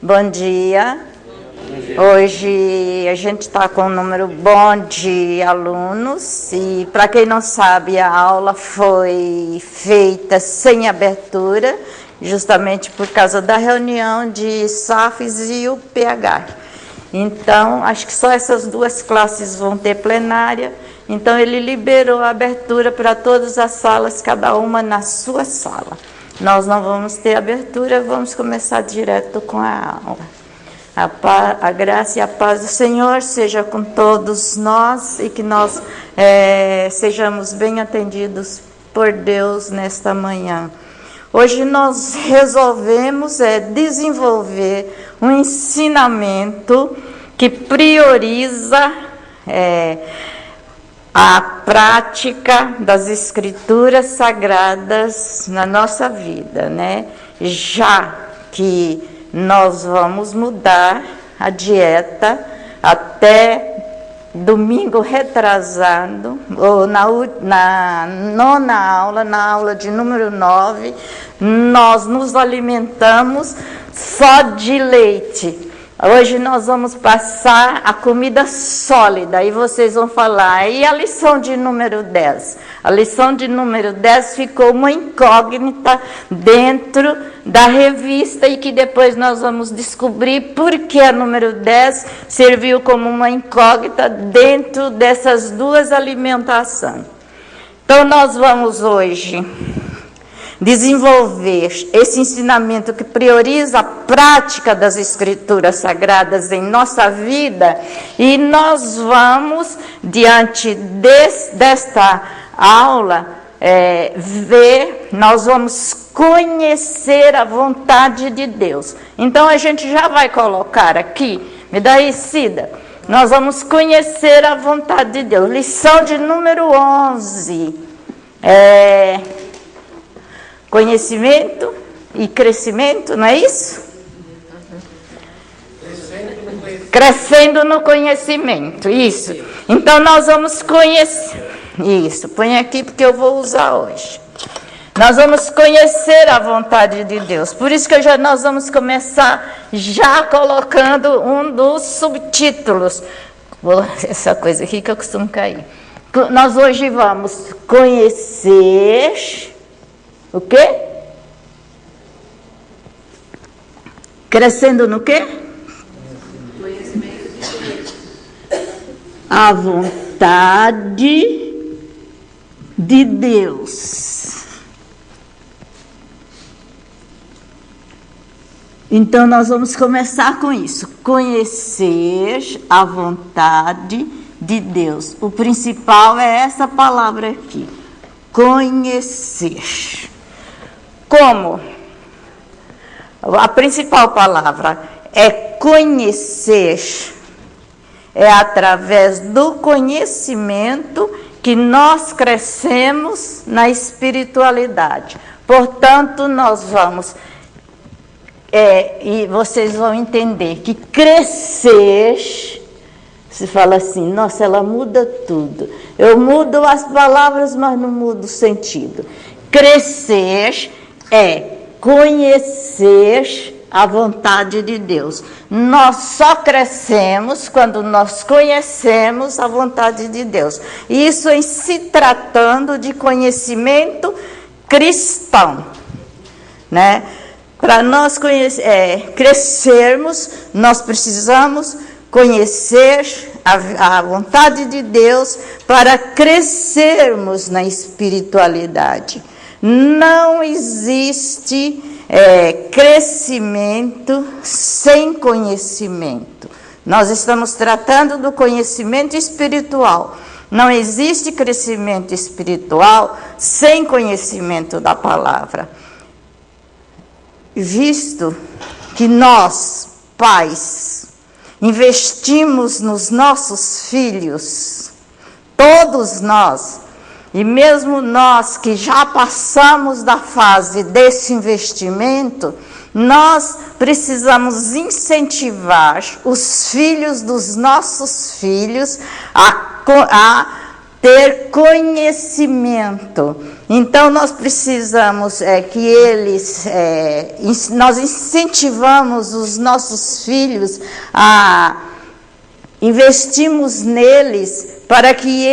Bom dia. Hoje a gente está com um número bom de alunos e, para quem não sabe, a aula foi feita sem abertura, justamente por causa da reunião de SAFs e o PH. Então, acho que só essas duas classes vão ter plenária, então ele liberou a abertura para todas as salas, cada uma na sua sala. Nós não vamos ter abertura, vamos começar direto com a aula. A graça e a paz do Senhor seja com todos nós e que nós sejamos bem atendidos por Deus nesta manhã. Hoje nós resolvemos desenvolver um ensinamento que prioriza a prática das Escrituras Sagradas na nossa vida, né? Já que nós vamos mudar a dieta até domingo retrasado, ou na nona aula, na aula de número 9, nós nos alimentamos só de leite. Hoje nós vamos passar a comida sólida e vocês vão falar, e a lição de número 10? A lição de número 10 ficou uma incógnita dentro da revista e que depois nós vamos descobrir por que a número 10 serviu como uma incógnita dentro dessas duas alimentações. Então nós vamos hoje desenvolver esse ensinamento que prioriza a prática das Escrituras Sagradas em nossa vida, e nós vamos, diante desta aula, nós vamos conhecer a vontade de Deus. Então a gente já vai colocar aqui, me dá aí, Cida, nós vamos conhecer a vontade de Deus. Lição de número 11, conhecimento e crescimento, não é isso? Crescendo no conhecimento, isso. Então nós vamos conhecer, isso, põe aqui porque eu vou usar hoje. Nós vamos conhecer a vontade de Deus, por isso que nós vamos começar já colocando um dos subtítulos. Essa coisa aqui que eu costumo cair. Nós hoje vamos conhecer o quê? Crescendo no quê? A vontade de Deus. Então nós vamos começar com isso. Conhecer a vontade de Deus. O principal é essa palavra aqui. Conhecer. Como? A principal palavra é conhecer. É através do conhecimento que nós crescemos na espiritualidade. Portanto, nós vamos, e vocês vão entender que crescer, se fala assim, nossa, ela muda tudo. Eu mudo as palavras, mas não mudo o sentido. Crescer é conhecer a vontade de Deus. Nós só crescemos quando nós conhecemos a vontade de Deus. Isso em se tratando de conhecimento cristão, né? Para nós crescermos, nós precisamos conhecer a vontade de Deus para crescermos na espiritualidade. Não existe crescimento sem conhecimento. Nós estamos tratando do conhecimento espiritual. Não existe crescimento espiritual sem conhecimento da palavra. Visto que nós, pais, investimos nos nossos filhos, todos nós, e mesmo nós que já passamos da fase desse investimento, nós precisamos incentivar os filhos dos nossos filhos a ter conhecimento Então, nós precisamos que eles, nós incentivamos os nossos filhos investimos neles para que,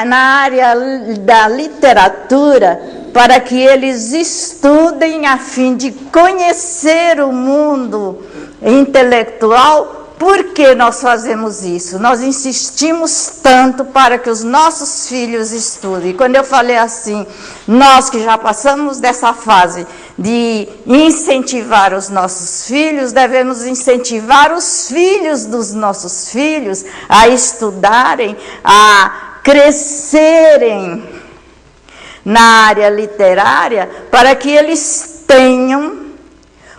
na área da literatura, para que eles estudem a fim de conhecer o mundo intelectual. Por que nós fazemos isso? Nós insistimos tanto para que os nossos filhos estudem. E quando eu falei assim, nós que já passamos dessa fase de incentivar os nossos filhos, devemos incentivar os filhos dos nossos filhos a estudarem, a crescerem na área literária, para que eles tenham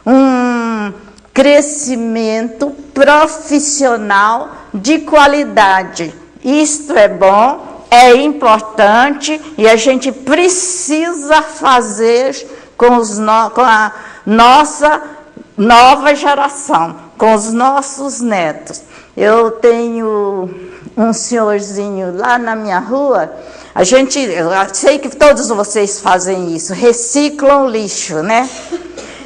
um crescimento profissional de qualidade. Isto é bom, é importante e a gente precisa fazer com a nossa nova geração, com os nossos netos. Eu tenho um senhorzinho lá na minha rua, eu sei que todos vocês fazem isso, reciclam lixo, né?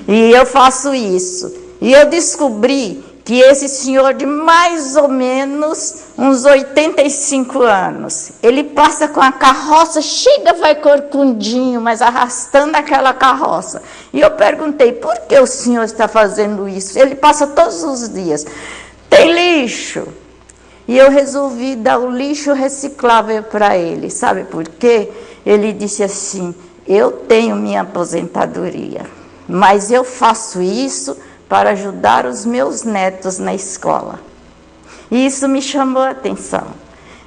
E eu faço isso. E eu descobri que esse senhor de mais ou menos uns 85 anos, ele passa com a carroça, chega, vai corcundinho, mas arrastando aquela carroça. E eu perguntei, por que o senhor está fazendo isso? Ele passa todos os dias. Tem lixo. E eu resolvi dar o lixo reciclável para ele. Sabe por quê? Ele disse assim, eu tenho minha aposentadoria, mas eu faço isso para ajudar os meus netos na escola. E isso me chamou a atenção.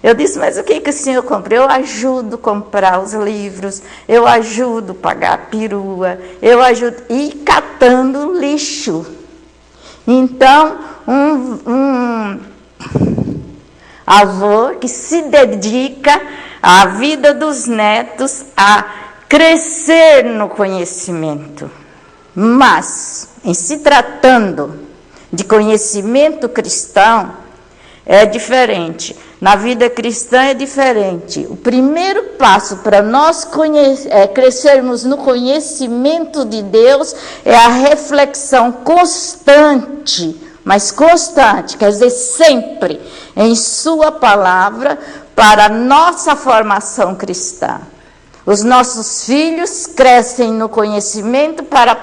Eu disse, mas o que o senhor compra? Eu ajudo a comprar os livros, eu ajudo a pagar a perua, eu ajudo e catando lixo. Então, um avô que se dedica à vida dos netos a crescer no conhecimento. Mas, em se tratando de conhecimento cristão, é diferente. Na vida cristã é diferente. O primeiro passo para nós crescermos no conhecimento de Deus é a reflexão constante, mas constante, quer dizer, sempre, em sua palavra, para a nossa formação cristã. Os nossos filhos crescem no conhecimento para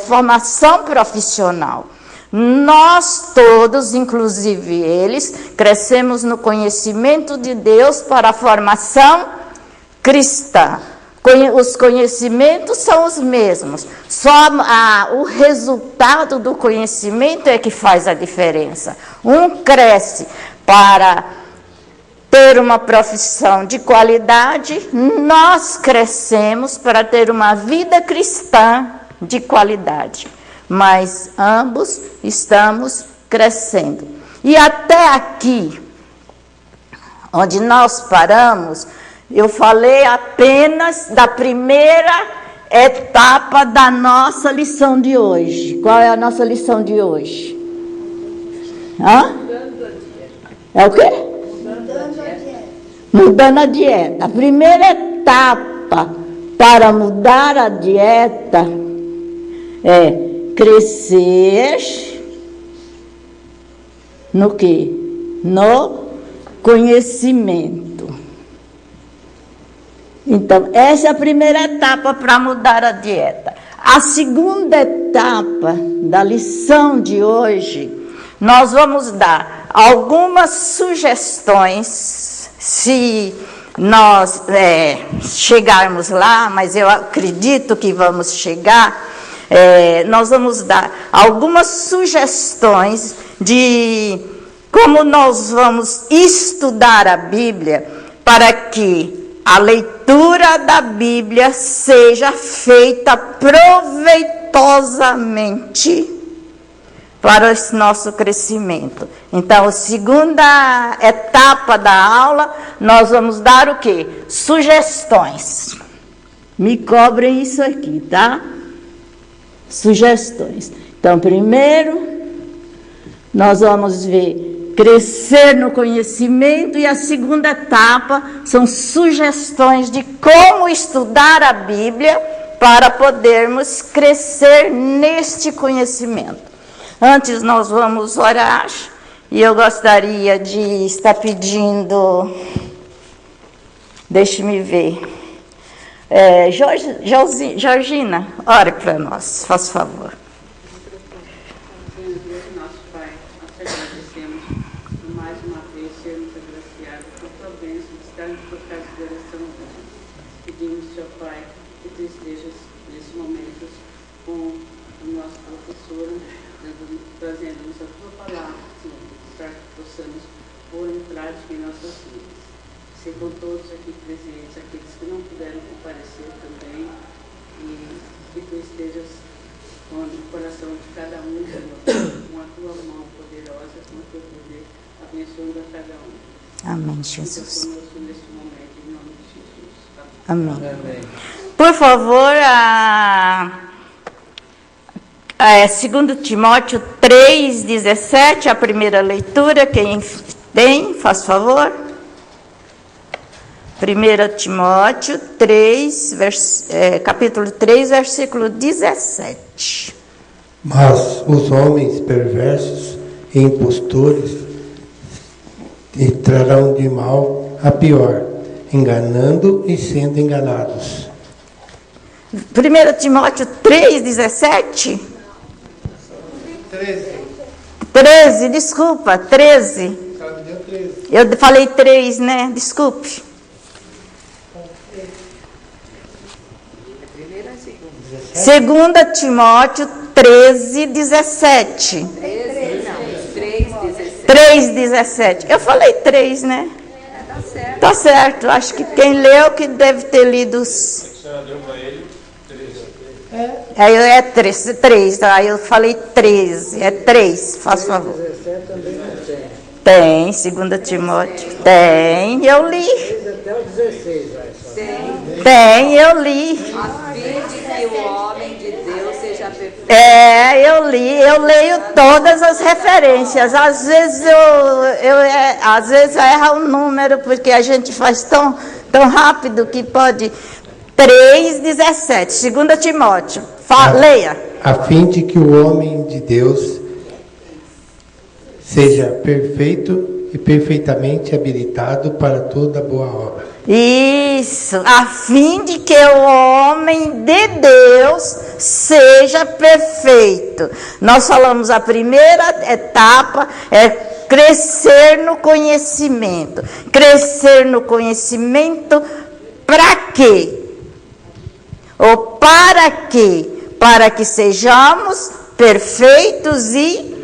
formação profissional. Nós todos, inclusive eles, crescemos no conhecimento de Deus para a formação cristã. Os conhecimentos são os mesmos, só o resultado do conhecimento é que faz a diferença. Um cresce para ter uma profissão de qualidade, nós crescemos para ter uma vida cristã de qualidade. Mas ambos estamos crescendo. E até aqui, onde nós paramos, eu falei apenas da primeira etapa da nossa lição de hoje. Qual é a nossa lição de hoje? É o quê? Mudando a dieta. A primeira etapa para mudar a dieta é crescer no quê? No conhecimento. Então, essa é a primeira etapa para mudar a dieta. A segunda etapa da lição de hoje, nós vamos dar algumas sugestões, se nós chegarmos lá, mas eu acredito que vamos chegar. Nós vamos dar algumas sugestões de como nós vamos estudar a Bíblia para que a leitura da Bíblia seja feita proveitosamente para esse nosso crescimento. Então, a segunda etapa da aula, nós vamos dar o quê? Sugestões. Me cobrem isso aqui, tá? Sugestões. Então, primeiro, nós vamos ver crescer no conhecimento, e a segunda etapa são sugestões de como estudar a Bíblia para podermos crescer neste conhecimento. Antes nós vamos orar, e eu gostaria de estar pedindo, deixe-me ver, Georgina, ore para nós, faz favor. Nosso Pai, nós te agradecemos por mais uma vez sermos agraciados por tua bênção de estarmos por causa de oração. Pedimos, Senhor Pai, que tu estejas nesses momentos com o nosso professor, trazendo-nos a tua palavra, Senhor, para que possamos pôr em prática em nossas vidas. Ser com todos aqui presentes, aqueles que não puderam comparecer também, e que tu estejas com o coração de cada um, Senhor, com a tua mão poderosa, com o teu poder, abençoando a cada um. Amém, Jesus. Fica conosco neste momento, em nome de Jesus. Amém. Amém. Por favor, 2 Timóteo 3,17, a primeira leitura, quem tem, faz favor. 1 Timóteo 3, capítulo 3, versículo 17. Mas os homens perversos e impostores entrarão de mal a pior, enganando e sendo enganados. 1 Timóteo 3, 17? 13, desculpa, 13. Eu falei 3, né? Desculpe. 2 Timóteo 13, 17. 3,17. Eu falei 3, né? Tá certo. Acho que quem leu que deve ter lido os... É 3, tá? Eu falei 13. É 3, faz favor. Tem, 2 Timóteo. Tem, eu li. Tem, eu li. A fim de que o homem de Deus seja perfeito. Eu li, eu leio todas as referências. Às vezes às vezes erra o número, porque a gente faz tão rápido que pode. 3,17, 2 Timóteo. Leia. A fim de que o homem de Deus seja perfeito e perfeitamente habilitado para toda boa obra. Isso, a fim de que o homem de Deus seja perfeito. Nós falamos a primeira etapa é crescer no conhecimento. Crescer no conhecimento para quê? Ou para quê? Para que sejamos perfeitos e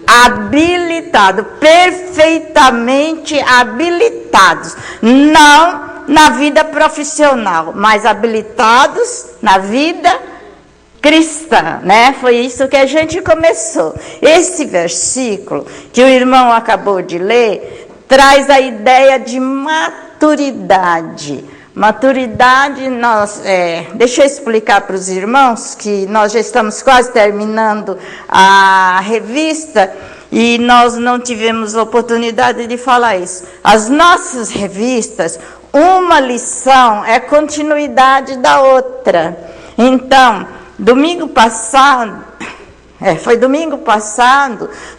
habilitados, perfeitamente habilitados, não na vida profissional, mas habilitados na vida cristã, né? Foi isso que a gente começou. Esse versículo que o irmão acabou de ler traz a ideia de maturidade. Maturidade, deixa eu explicar para os irmãos que nós já estamos quase terminando a revista e nós não tivemos oportunidade de falar isso. As nossas revistas, uma lição é continuidade da outra. Então, domingo passado,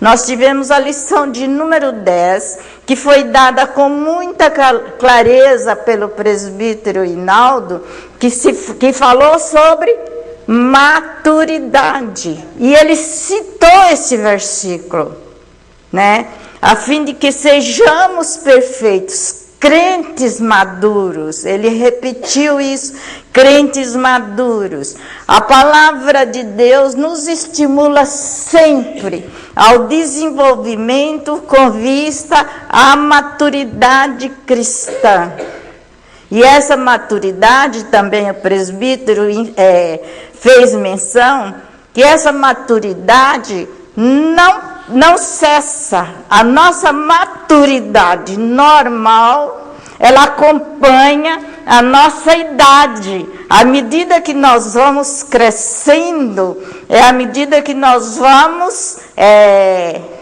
nós tivemos a lição de número 10, que foi dada com muita clareza pelo presbítero Hinaldo, que falou sobre maturidade. E ele citou esse versículo, né? A fim de que sejamos perfeitos, crentes maduros. Ele repetiu isso, crentes maduros. A palavra de Deus nos estimula sempre ao desenvolvimento com vista à maturidade cristã. E essa maturidade, também o presbítero fez menção, que essa maturidade não cessa. A nossa maturidade normal, ela acompanha a nossa idade. À medida que nós vamos crescendo, à medida que nós vamos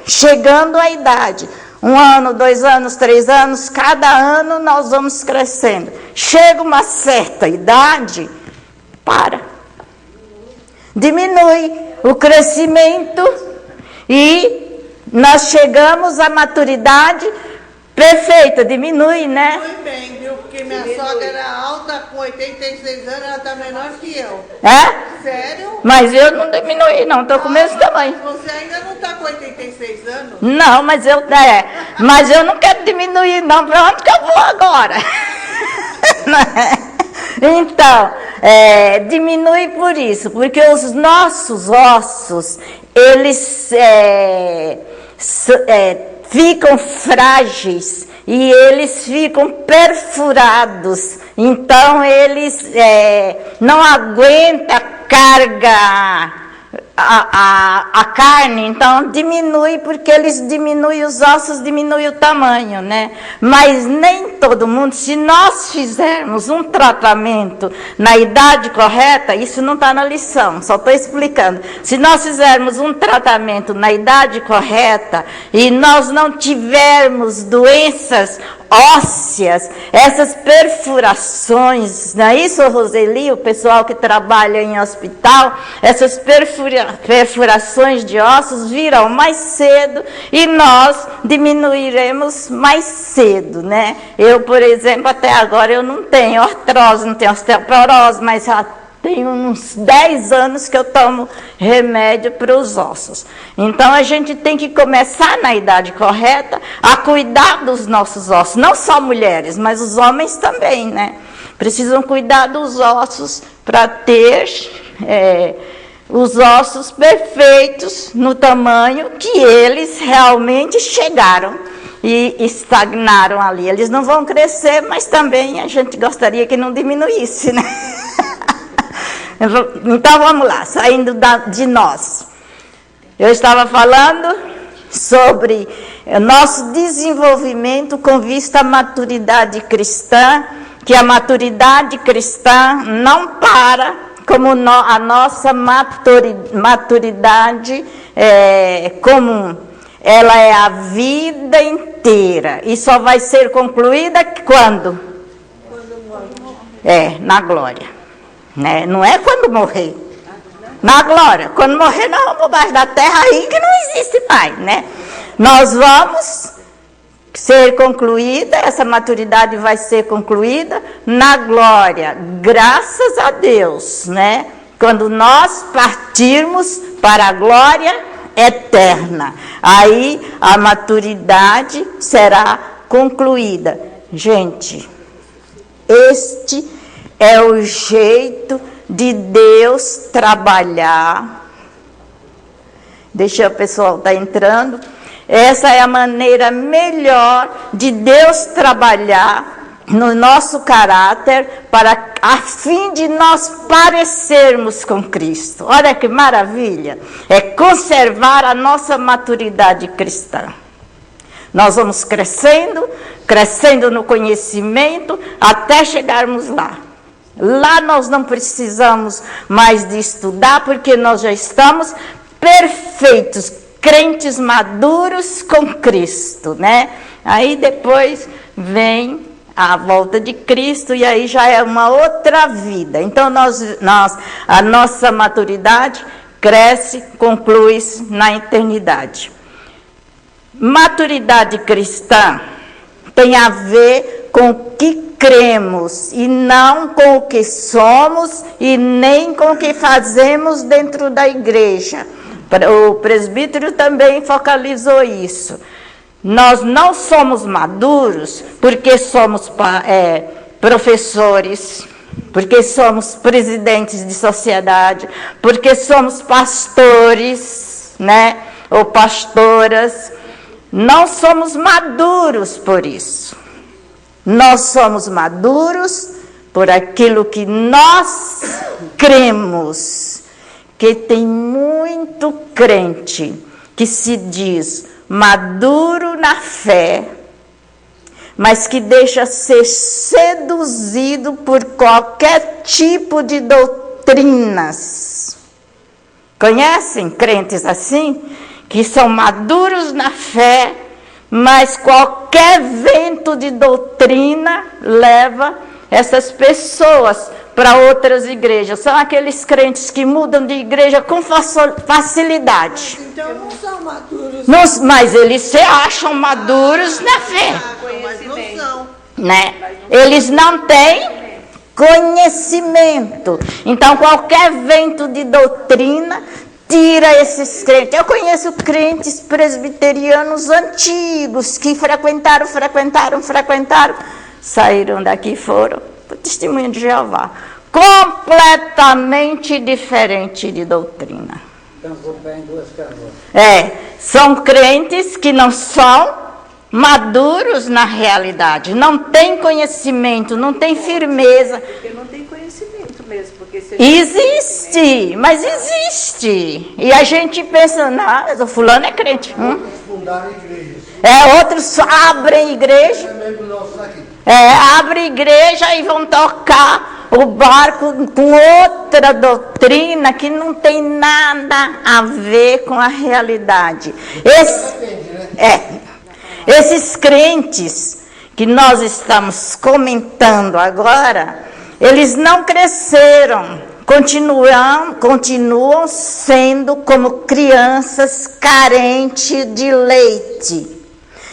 chegando à idade. 1 ano, 2 anos, 3 anos, cada ano nós vamos crescendo. Chega uma certa idade, para. Diminui o crescimento e nós chegamos à maturidade perfeita. Diminui, né? Foi bem, viu? Porque minha sogra era alta, com 86 anos, ela tá menor que eu. É? Sério? Mas eu não diminuí, não. Estou com o mesmo tamanho. Você ainda não tá com 86 anos? Não, mas eu não quero diminuir, não. Para onde que eu vou agora? Então, diminui por isso, porque os nossos ossos, eles ficam frágeis e eles ficam perfurados. Então, eles não aguentam a carga, a carne, então diminui, porque eles diminuem os ossos, diminui o tamanho, né? Mas nem todo mundo, se nós fizermos um tratamento na idade correta, isso não está na lição, só estou explicando. Se nós fizermos um tratamento na idade correta e nós não tivermos doenças ósseas, essas perfurações, não é isso, Roseli, o pessoal que trabalha em hospital, essas perfurações de ossos virão mais cedo e nós diminuiremos mais cedo, né? Eu, por exemplo, até agora eu não tenho artrose, não tenho osteoporose, mas já tem uns 10 anos que eu tomo remédio para os ossos. Então, a gente tem que começar na idade correta a cuidar dos nossos ossos. Não só mulheres, mas os homens também, né? Precisam cuidar dos ossos para ter os ossos perfeitos no tamanho que eles realmente chegaram e estagnaram ali. Eles não vão crescer, mas também a gente gostaria que não diminuísse, né? Então vamos lá, saindo de nós. Eu estava falando sobre o nosso desenvolvimento com vista à maturidade cristã, que a maturidade cristã não para como a nossa maturidade comum. Ela é a vida inteira e só vai ser concluída quando? Na glória. Né? Não é quando morrer. Na glória. Quando morrer, nós vamos abaixo da terra aí que não existe mais, né? Nós vamos ser concluída, essa maturidade vai ser concluída na glória, graças a Deus, né? Quando nós partirmos para a glória eterna, aí a maturidade será concluída. Gente, este é o jeito de Deus trabalhar. Deixa o pessoal estar entrando. Essa é a maneira melhor de Deus trabalhar no nosso caráter, a fim de nós parecermos com Cristo. Olha que maravilha! É conservar a nossa maturidade cristã. Nós vamos crescendo no conhecimento, até chegarmos lá. Lá nós não precisamos mais de estudar, porque nós já estamos perfeitos, crentes maduros com Cristo, né? Aí depois vem a volta de Cristo e aí já é uma outra vida. Então a nossa maturidade cresce, conclui-se na eternidade. Maturidade cristã tem a ver com o que cremos e não com o que somos e nem com o que fazemos dentro da igreja. O presbítero também focalizou isso. Nós não somos maduros porque somos professores, porque somos presidentes de sociedade, porque somos pastores, né, ou pastoras. Não somos maduros por isso. Nós somos maduros por aquilo que nós cremos. Que tem muito crente que se diz maduro na fé, mas que deixa ser seduzido por qualquer tipo de doutrinas. Conhecem crentes assim? Que são maduros na fé, Mas qualquer vento de doutrina leva essas pessoas para outras igrejas. São aqueles crentes que mudam de igreja com facilidade. Então não são maduros. Mas eles se acham maduros na fé. Mas não são. Né? Eles não têm conhecimento. Então, qualquer vento de doutrina tira esses crentes. Eu conheço crentes presbiterianos antigos que frequentaram, saíram daqui e foram para o Testemunho de Jeová. Completamente diferente de doutrina. São crentes que não são maduros na realidade, não tem conhecimento, não tem firmeza. Porque não tem conhecimento mesmo. Porque Existe, mas existe. E a gente pensa, não, o fulano é crente. Fundaram igrejas. Outros abrem igreja. Abrem igreja e vão tocar o barco com outra doutrina que não tem nada a ver com a realidade. Esses crentes que nós estamos comentando agora, eles não cresceram, continuam sendo como crianças carentes de leite.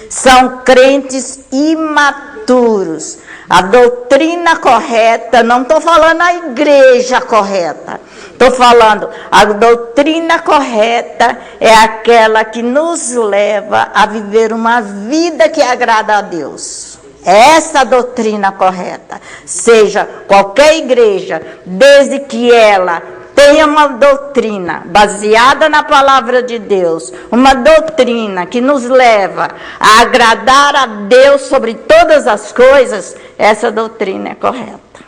São crentes imaturos. A doutrina correta, não estou falando a igreja correta, estou falando a doutrina correta é aquela que nos leva a viver uma vida que agrada a Deus. Essa a doutrina correta. Seja qualquer igreja, desde que ela tenha uma doutrina baseada na palavra de Deus, uma doutrina que nos leva a agradar a Deus sobre todas as coisas, essa doutrina é correta.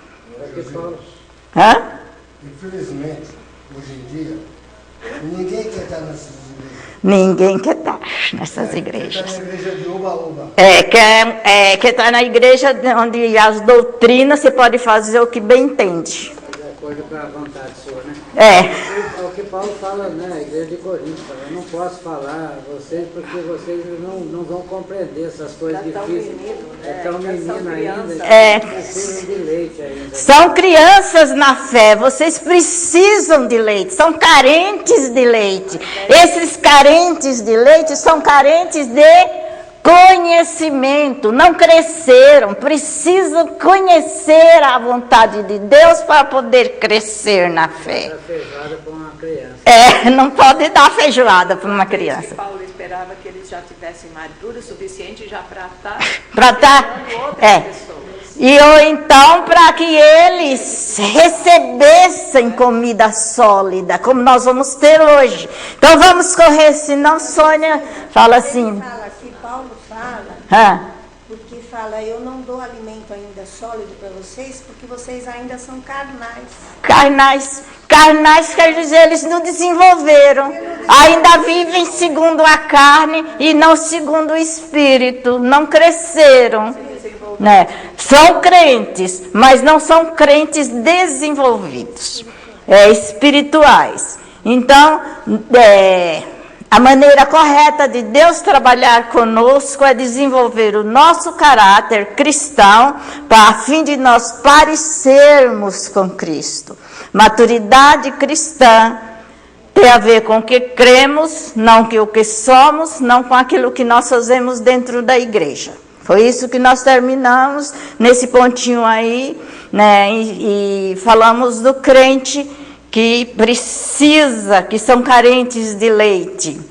Infelizmente, hoje em dia, ninguém quer estar nessas igrejas. Ninguém quer estar nessas igrejas. Quer estar na igreja de oba-oba. Quer estar na igreja onde as doutrinas você pode fazer o que bem entende. De acordo com a vontade sua, né? É o que Paulo fala, né? A igreja de Corinto, eu não posso falar a vocês porque vocês não vão compreender essas coisas difíceis. É tão menino ainda, precisam de leite ainda. São crianças na fé, vocês precisam de leite, são carentes de leite. Esses carentes de leite são carentes de conhecimento, não cresceram, precisam conhecer a vontade de Deus para poder crescer na fé. Feijoada para uma criança. Não pode dar feijoada para uma criança. Paulo esperava que eles já tivessem maduro o suficiente já para estar outras pessoas. Ou então para que eles recebessem comida sólida, como nós vamos ter hoje. Então vamos correr, senão Sônia fala assim. Paulo fala, porque fala, eu não dou alimento ainda sólido para vocês, porque vocês ainda são carnais. Carnais quer dizer, eles não desenvolveram, ainda vivem segundo a carne e não segundo o Espírito, não cresceram. Né? São crentes, mas não são crentes desenvolvidos, espirituais. Então, a maneira correta de Deus trabalhar conosco é desenvolver o nosso caráter cristão a fim de nós parecermos com Cristo. Maturidade cristã tem a ver com o que cremos, não com o que somos, não com aquilo que nós fazemos dentro da igreja. Foi isso que nós terminamos nesse pontinho aí, né? E falamos do crente que precisa, que são carentes de leite.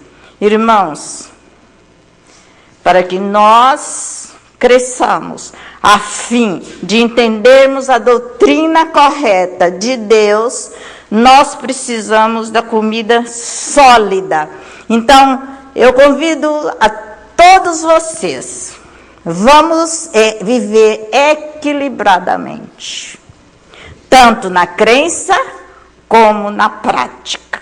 Irmãos, para que nós cresçamos, a fim de entendermos a doutrina correta de Deus, nós precisamos da comida sólida. Então, eu convido a todos vocês, vamos viver equilibradamente, tanto na crença como na prática.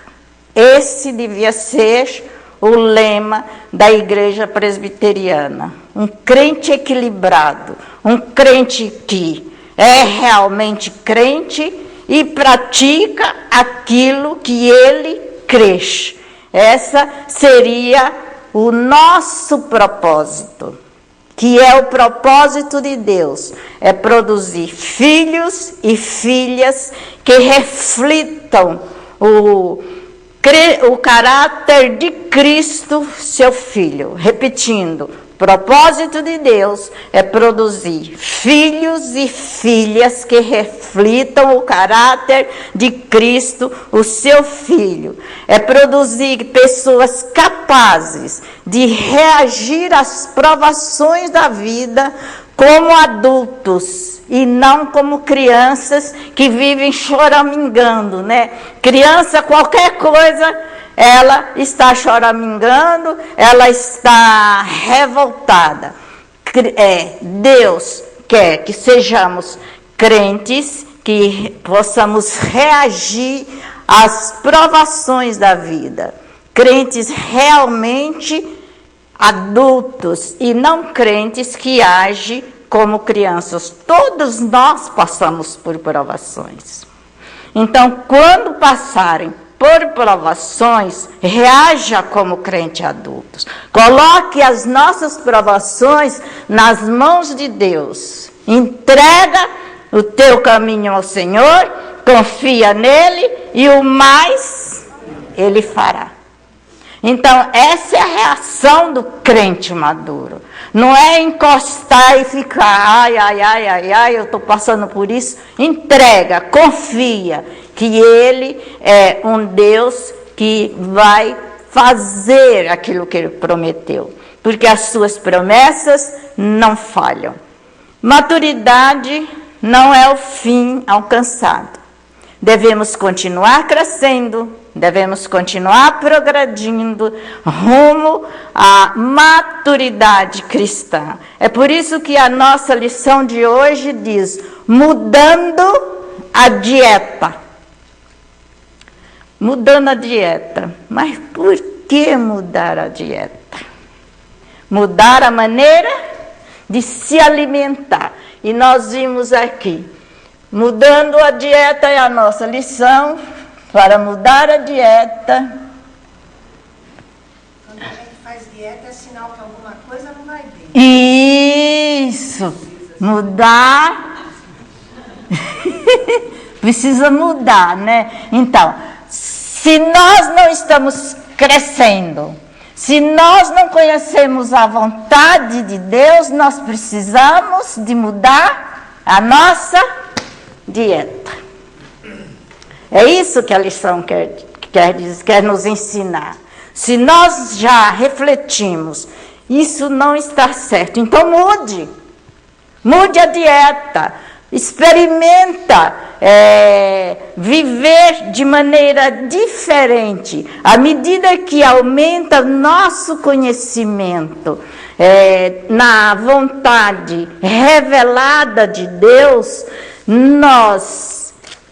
Esse devia ser o lema da igreja presbiteriana. Um crente equilibrado, um crente que é realmente crente e pratica aquilo que ele crê. Essa seria o nosso propósito, que é o propósito de Deus, é produzir filhos e filhas que reflitam o caráter de Cristo, seu Filho. Repetindo, o propósito de Deus é produzir filhos e filhas que reflitam o caráter de Cristo, o seu Filho. É produzir pessoas capazes de reagir às provações da vida como adultos e não como crianças que vivem choramingando, né? Criança, qualquer coisa, ela está choramingando, ela está revoltada. Deus quer que sejamos crentes, que possamos reagir às provações da vida. Crentes realmente adultos e não crentes que agem como crianças. Todos nós passamos por provações. Então, quando passarem por provações, reaja como crente adultos. Coloque as nossas provações nas mãos de Deus. Entrega o teu caminho ao Senhor, confia nele e o mais ele fará. Então, essa é a reação do crente maduro. Não é encostar e ficar, ai, eu estou passando por isso. Entrega, confia que Ele é um Deus que vai fazer aquilo que Ele prometeu. Porque as suas promessas não falham. Maturidade não é o fim alcançado. Devemos continuar crescendo, devemos continuar progredindo rumo à maturidade cristã. É por isso que a nossa lição de hoje diz, mudando a dieta. Mudando a dieta. Mas por que mudar a dieta? Mudar a maneira de se alimentar. E nós vimos aqui, mudando a dieta é a nossa lição. Para mudar a dieta. Quando a gente faz dieta é sinal que alguma coisa não vai bem. Isso. Mudar. Precisa mudar, né? Então, se nós não estamos crescendo, se nós não conhecemos a vontade de Deus, nós precisamos de mudar a nossa dieta. É isso que a lição quer nos ensinar. Se nós já refletimos, isso não está certo, então mude. Mude a dieta. Experimenta viver de maneira diferente. À medida que aumenta nosso conhecimento na vontade revelada de Deus, nós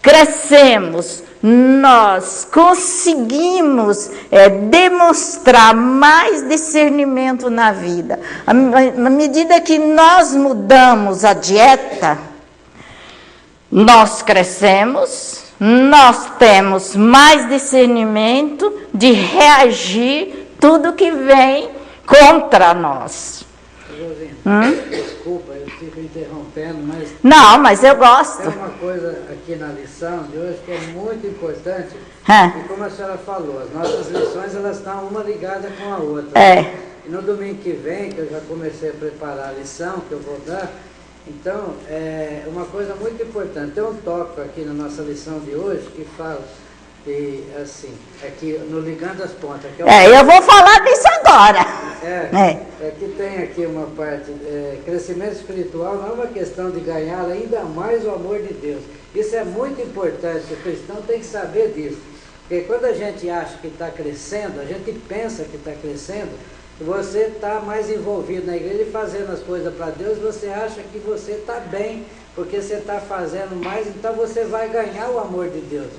crescemos, nós conseguimos demonstrar mais discernimento na vida. À medida que nós mudamos a dieta, nós crescemos, nós temos mais discernimento de reagir tudo que vem contra nós. Desculpa, eu fico interrompendo, mas... Não, mas eu gosto. Tem uma coisa aqui na lição de hoje que é muito importante. E como a senhora falou, as nossas lições elas estão uma ligada com a outra. E no domingo que vem, que eu já comecei a preparar a lição que eu vou dar, então, é uma coisa muito importante. Tem um tópico aqui na nossa lição de hoje que fala... E assim, aqui no Ligando as Pontas. Que eu vou falar disso agora. Que tem aqui uma parte, crescimento espiritual não é uma questão de ganhar ainda mais o amor de Deus. Isso é muito importante, o cristão tem que saber disso. Porque quando a gente acha que está crescendo, a gente pensa que está crescendo, você está mais envolvido na igreja e fazendo as coisas para Deus, você acha que você está bem, porque você está fazendo mais, então você vai ganhar o amor de Deus.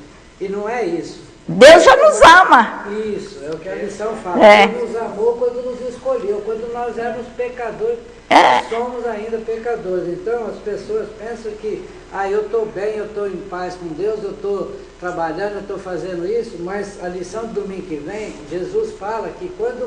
E não é isso. Deus já nos ama. Isso, é o que a lição fala. Deus nos amou quando nos escolheu, quando nós éramos pecadores, nós somos ainda pecadores. Então as pessoas pensam que, eu estou bem, eu estou em paz com Deus, eu estou trabalhando, eu estou fazendo isso, mas a lição do domingo que vem, Jesus fala que quanto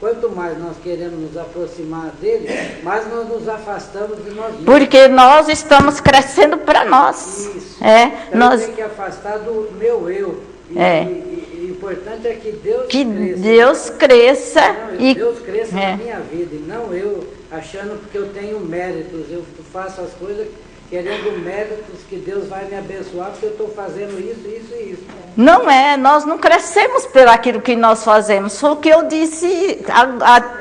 quanto mais nós queremos nos aproximar dele, mais nós nos afastamos de nós mesmos. Porque nós estamos crescendo para nós. Isso. É, então nós tem que afastar do meu eu. E o importante é que Deus cresça. Deus cresça. Deus cresça na minha vida, e não eu achando que eu tenho méritos. Eu faço as coisas querendo méritos que Deus vai me abençoar porque eu estou fazendo isso, isso e isso. Não é, nós não crescemos pelo aquilo que nós fazemos. Foi o que eu disse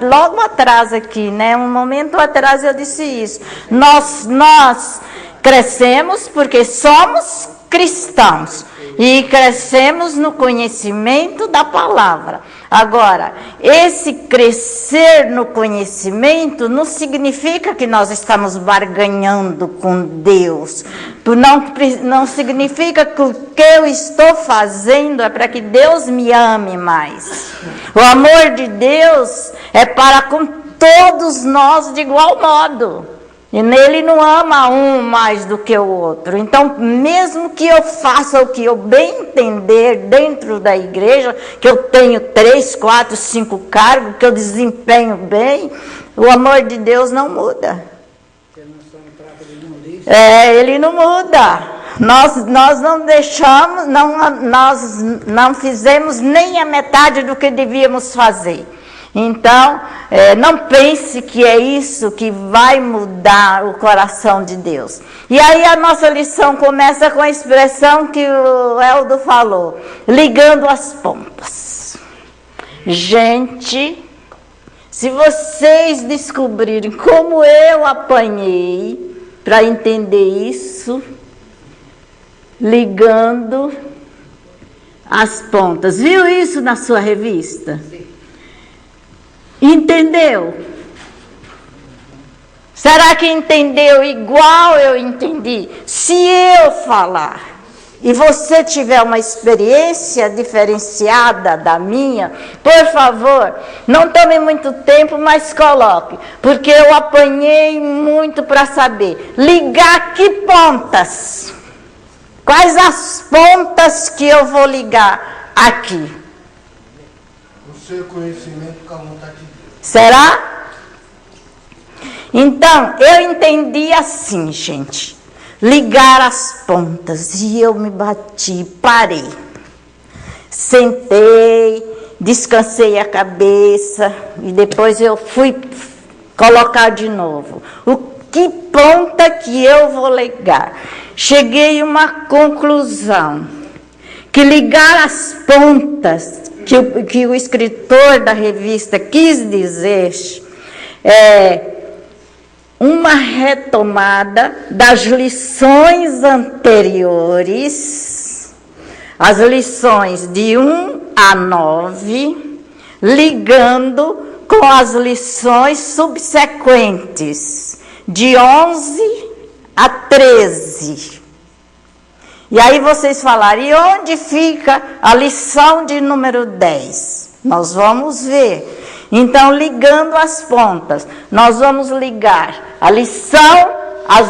logo atrás aqui, né? Um momento atrás eu disse isso. Nós crescemos porque somos cristãos e crescemos no conhecimento da palavra. Agora, esse crescer no conhecimento não significa que nós estamos barganhando com Deus. Não significa que o que eu estou fazendo é para que Deus me ame mais. O amor de Deus é para com todos nós de igual modo. E nele não ama um mais do que o outro. Então, mesmo que eu faça o que eu bem entender dentro da igreja, que eu tenho 3, 4, 5 cargos, que eu desempenho bem, o amor de Deus não muda. Ele não muda. Nós não deixamos, nós não fizemos nem a metade do que devíamos fazer. Então, não pense que é isso que vai mudar o coração de Deus. E aí a nossa lição começa com a expressão que o Eldo falou, ligando as pontas. Gente, se vocês descobrirem como eu apanhei para entender isso, ligando as pontas. Viu isso na sua revista? Sim. Entendeu? Será que entendeu igual eu entendi? Se eu falar e você tiver uma experiência diferenciada da minha, por favor, não tome muito tempo, mas coloque, porque eu apanhei muito para saber. Ligar que pontas? Quais as pontas que eu vou ligar aqui? O seu conhecimento com a vontade de Deus. Será? Então, eu entendi assim, gente. Ligar as pontas. E eu me bati, parei. Sentei, descansei a cabeça. E depois eu fui colocar de novo. Que ponta que eu vou ligar? Cheguei a uma conclusão. Que ligar as pontas que o escritor da revista quis dizer uma retomada das lições anteriores, as lições de 1 a 9, ligando com as lições subsequentes, de 11 a 13. E aí vocês falaram, e onde fica a lição de número 10? Nós vamos ver. Então, ligando as pontas, nós vamos ligar as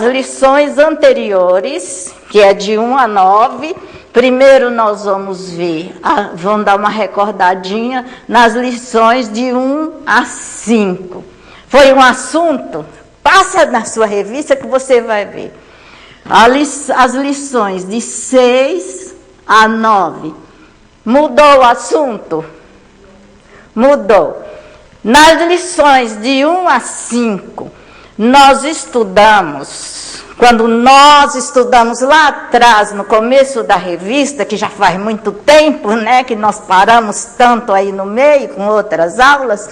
lições anteriores, que é de 1 a 9. Primeiro nós vamos ver, vamos dar uma recordadinha nas lições de 1 a 5. Foi um assunto? Passa na sua revista que você vai ver. As lições de 6 a 9. Mudou o assunto? Mudou. Nas lições de 1 a 5, nós estudamos, quando nós estudamos lá atrás, no começo da revista, que já faz muito tempo, né, que nós paramos tanto aí no meio com outras aulas,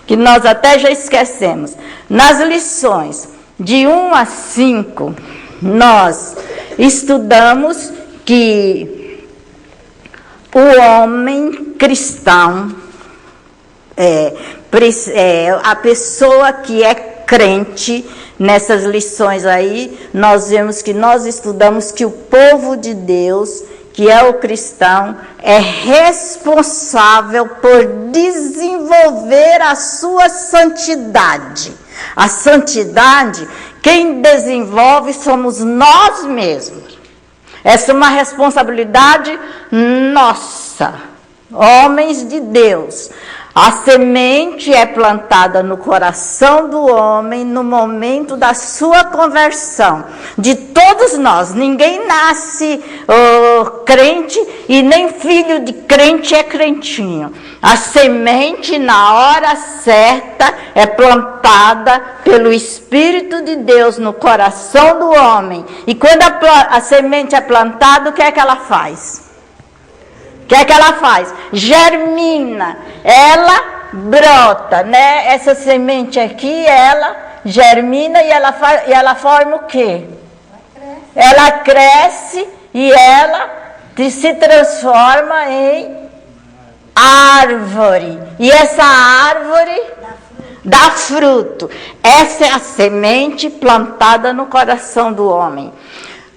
que nós até já esquecemos. Nas lições de 1 a 5, nós estudamos que o homem cristão, a pessoa que é crente, nessas lições aí, nós vemos que nós estudamos que o povo de Deus, que é o cristão, é responsável por desenvolver a sua santidade. A santidade, quem desenvolve somos nós mesmos. Essa é uma responsabilidade nossa, homens de Deus. A semente é plantada no coração do homem no momento da sua conversão. De todos nós, ninguém nasce crente e nem filho de crente é crentinho. A semente, na hora certa, é plantada pelo Espírito de Deus no coração do homem. E quando a semente é plantada, o que é que ela faz? O que é que ela faz? Germina, ela brota, né? Essa semente aqui, ela germina e ela forma o quê? Ela cresce e ela se transforma em árvore. E essa árvore dá fruto. Essa é a semente plantada no coração do homem.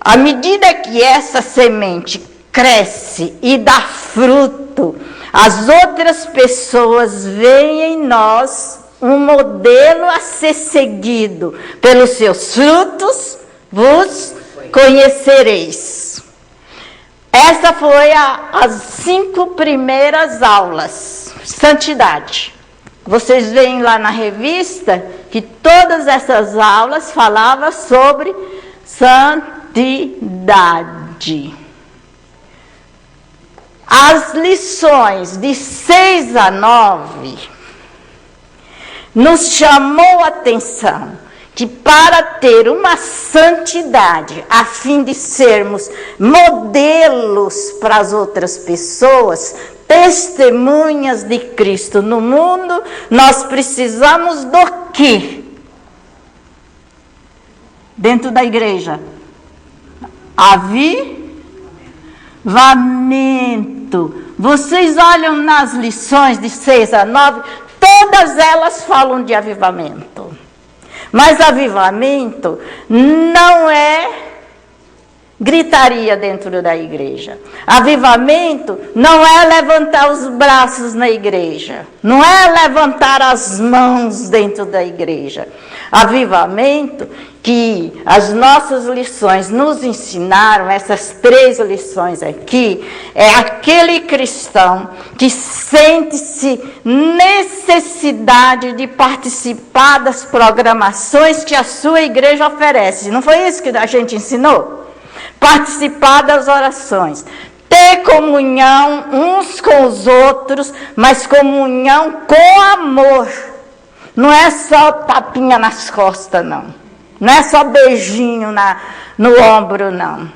À medida que essa semente cresce e dá fruto, as outras pessoas veem em nós um modelo a ser seguido. Pelos seus frutos vos conhecereis. Essa foi as 5 primeiras aulas. Santidade. Vocês veem lá na revista que todas essas aulas falavam sobre santidade. As lições de 6 a 9 nos chamou a atenção que para ter uma santidade, a fim de sermos modelos para as outras pessoas, testemunhas de Cristo no mundo, nós precisamos do quê? Dentro da igreja? Avivamento. Vocês olham nas lições de 6 a 9, todas elas falam de avivamento. Mas avivamento não é gritaria dentro da igreja. Avivamento não é levantar os braços na igreja. Não é levantar as mãos dentro da igreja. Avivamento que as nossas lições nos ensinaram, essas 3 lições aqui, é aquele cristão que sente-se necessidade de participar das programações que a sua igreja oferece. Não foi isso que a gente ensinou? Participar das orações, ter comunhão uns com os outros, mas comunhão com amor. Não é só tapinha nas costas, não. Não é só beijinho no ombro, não.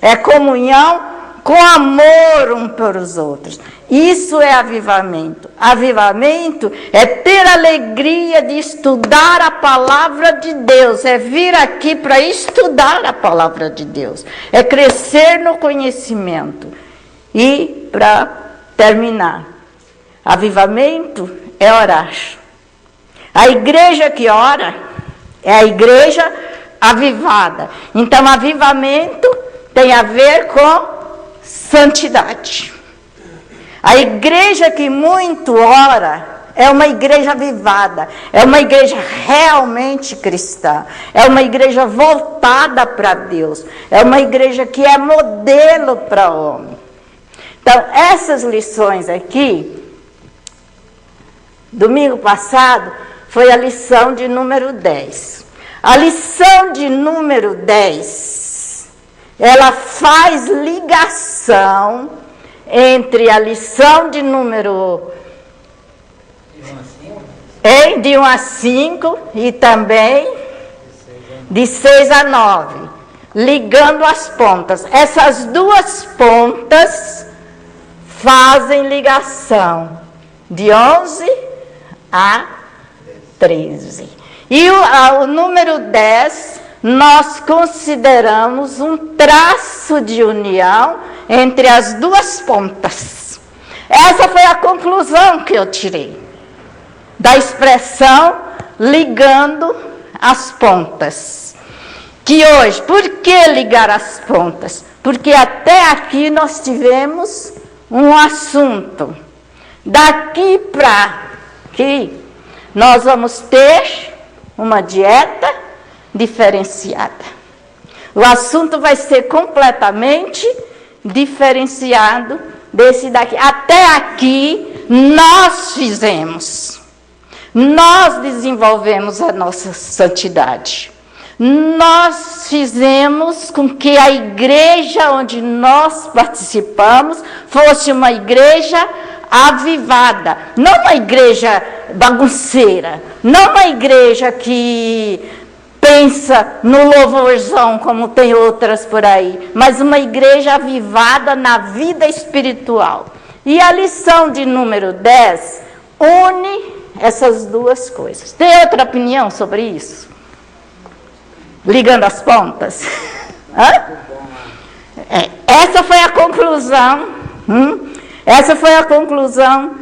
É comunhão com amor um para os outros. Isso é avivamento. Avivamento é ter alegria de estudar a palavra de Deus. É vir aqui para estudar a palavra de Deus. É crescer no conhecimento. E, para terminar, avivamento é orar. A igreja que ora é a igreja avivada. Então, avivamento tem a ver com santidade. A igreja que muito ora é uma igreja avivada, é uma igreja realmente cristã, é uma igreja voltada para Deus, é uma igreja que é modelo para o homem. Então, essas lições aqui, domingo passado, foi a lição de número 10. A lição de número 10, ela faz ligação entre a lição de número de 1 a 5 e também de 6 a 9, ligando as pontas. Essas 2 pontas fazem ligação de 11 a 13. E o número 10, nós consideramos um traço de união entre as 2 pontas. Essa foi a conclusão que eu tirei da expressão ligando as pontas. Que hoje, por que ligar as pontas? Porque até aqui nós tivemos um assunto. Daqui para aqui, nós vamos ter uma dieta diferenciada. O assunto vai ser completamente diferenciado desse daqui. Até aqui, nós fizemos. Nós desenvolvemos a nossa santidade. Nós fizemos com que a igreja onde nós participamos fosse uma igreja avivada, não uma igreja bagunceira, não uma igreja que pensa no louvorzão como tem outras por aí, mas uma igreja avivada na vida espiritual. E a lição de número 10 une essas duas coisas. Tem outra opinião sobre isso? Ligando as pontas? Essa foi a conclusão. Essa foi a conclusão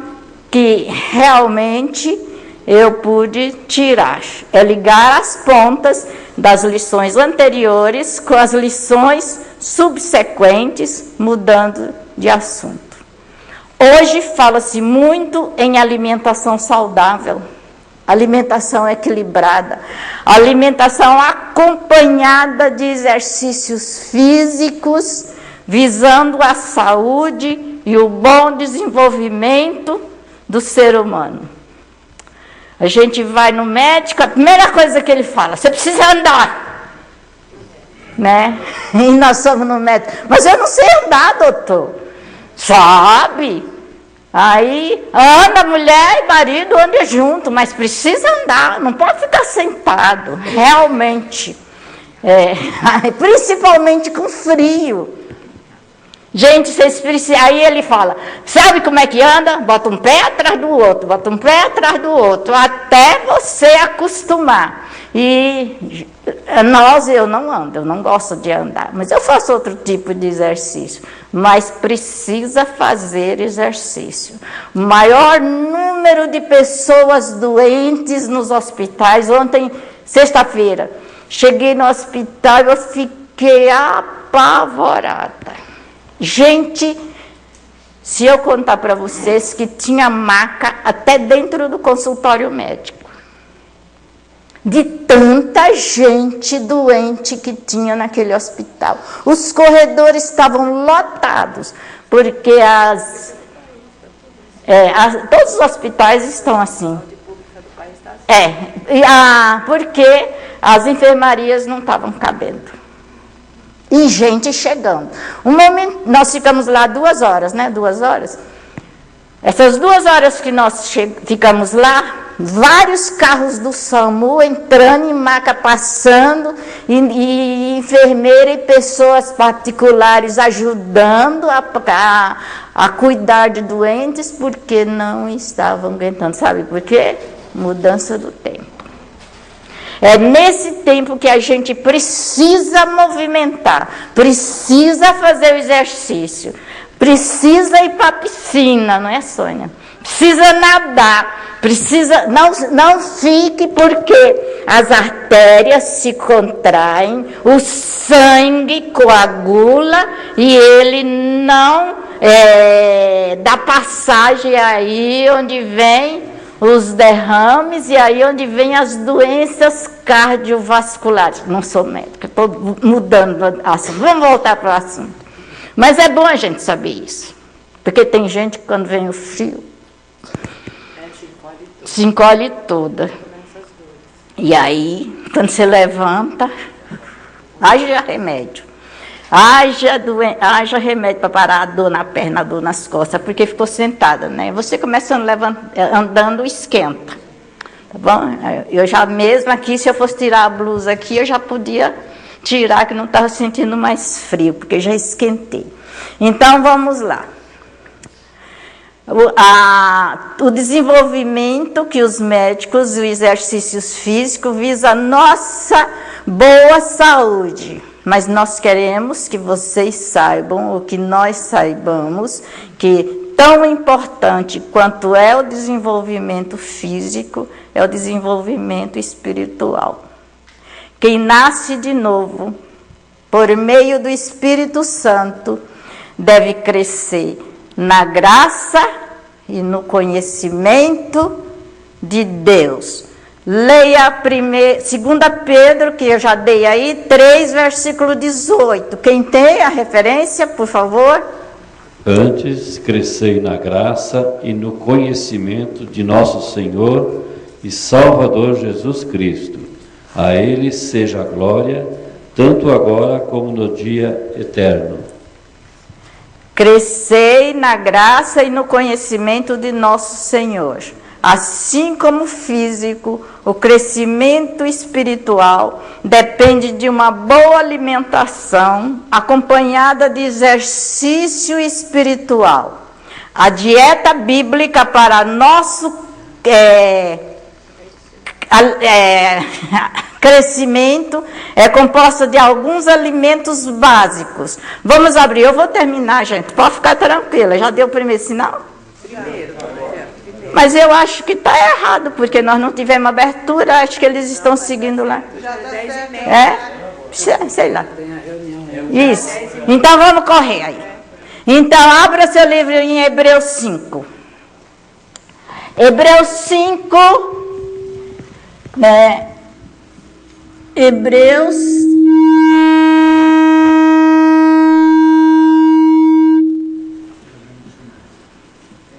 que realmente eu pude tirar. É ligar as pontas das lições anteriores com as lições subsequentes, mudando de assunto. Hoje fala-se muito em alimentação saudável, alimentação equilibrada, alimentação acompanhada de exercícios físicos, visando a saúde e o bom desenvolvimento do ser humano. A gente vai no médico, a primeira coisa que ele fala, você precisa andar, né? E nós somos no médico, mas eu não sei andar, doutor. Sabe? Aí anda mulher e marido, anda junto, mas precisa andar, não pode ficar sentado, realmente. Principalmente com frio. Gente, vocês precisam. Aí ele fala, sabe como é que anda? Bota um pé atrás do outro, bota um pé atrás do outro, até você acostumar. E eu não ando, eu não gosto de andar, mas eu faço outro tipo de exercício. Mas precisa fazer exercício. O maior número de pessoas doentes nos hospitais. Ontem, sexta-feira, cheguei no hospital e eu fiquei apavorada. Gente, se eu contar para vocês que tinha maca até dentro do consultório médico, de tanta gente doente que tinha naquele hospital. Os corredores estavam lotados, porque todos os hospitais estão assim. Porque as enfermarias não estavam cabendo. E gente chegando. Nós ficamos lá 2 horas, né? 2 horas. Essas 2 horas que nós ficamos lá, vários carros do SAMU entrando em maca, passando, e enfermeira e pessoas particulares ajudando a cuidar de doentes, porque não estavam aguentando. Sabe por quê? Mudança do tempo. É nesse tempo que a gente precisa movimentar, precisa fazer o exercício, precisa ir para a piscina, não é, Sônia? Precisa nadar, precisa, não fique, porque as artérias se contraem, o sangue coagula e ele não dá passagem aí onde vem os derrames e aí onde vem as doenças cardiovasculares. Não sou médica, estou mudando o assunto. Vamos voltar para o assunto. Mas é bom a gente saber isso, porque tem gente que quando vem o frio se encolhe toda. E aí, quando você levanta, haja remédio. Haja remédio para parar a dor na perna, a dor nas costas, porque ficou sentada, né? Você começando andando, esquenta. Tá bom? Eu já mesmo aqui, se eu fosse tirar a blusa aqui, eu já podia tirar, que não estava sentindo mais frio, porque já esquentei. Então, vamos lá. O desenvolvimento que os médicos e os exercícios físicos visam a nossa boa saúde. Mas nós queremos que vocês saibam, ou que nós saibamos, que tão importante quanto é o desenvolvimento físico, é o desenvolvimento espiritual. Quem nasce de novo, por meio do Espírito Santo, deve crescer na graça e no conhecimento de Deus. Leia 2 Pedro, que eu já dei aí, 3, versículo 18. Quem tem a referência, por favor? Antes, crescei na graça e no conhecimento de nosso Senhor e Salvador Jesus Cristo. A Ele seja a glória, tanto agora como no dia eterno. Crescei na graça e no conhecimento de nosso Senhor. Assim como o físico, o crescimento espiritual depende de uma boa alimentação acompanhada de exercício espiritual. A dieta bíblica para nosso crescimento é composta de alguns alimentos básicos. Vamos abrir, eu vou terminar, gente, pode ficar tranquila. Já deu o primeiro sinal? Mas eu acho que está errado, porque nós não tivemos abertura, acho que eles estão seguindo lá. Sei lá. Isso. Então vamos correr aí. Então abra seu livro em Hebreus 5. Hebreus 5, né? Hebreus...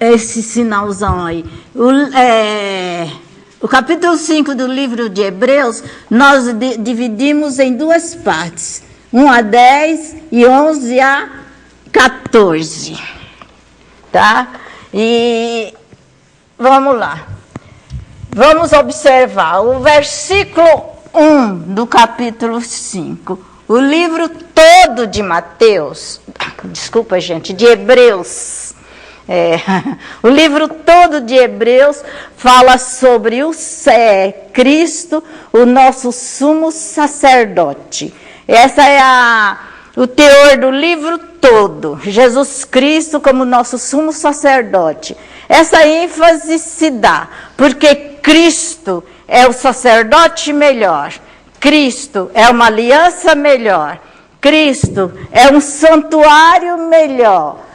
Esse sinalzão aí. O capítulo 5 do livro de Hebreus, nós dividimos em duas partes. 1 a 10 e 11 a 14. Tá? E vamos lá. Vamos observar o versículo 1 do capítulo 5. O livro todo de Mateus, desculpa, gente, de Hebreus. O livro todo de Hebreus fala sobre o Cristo, o nosso sumo sacerdote. Essa é o teor do livro todo. Jesus Cristo como nosso sumo sacerdote. Essa ênfase se dá porque Cristo é o sacerdote melhor. Cristo é uma aliança melhor. Cristo é um santuário melhor.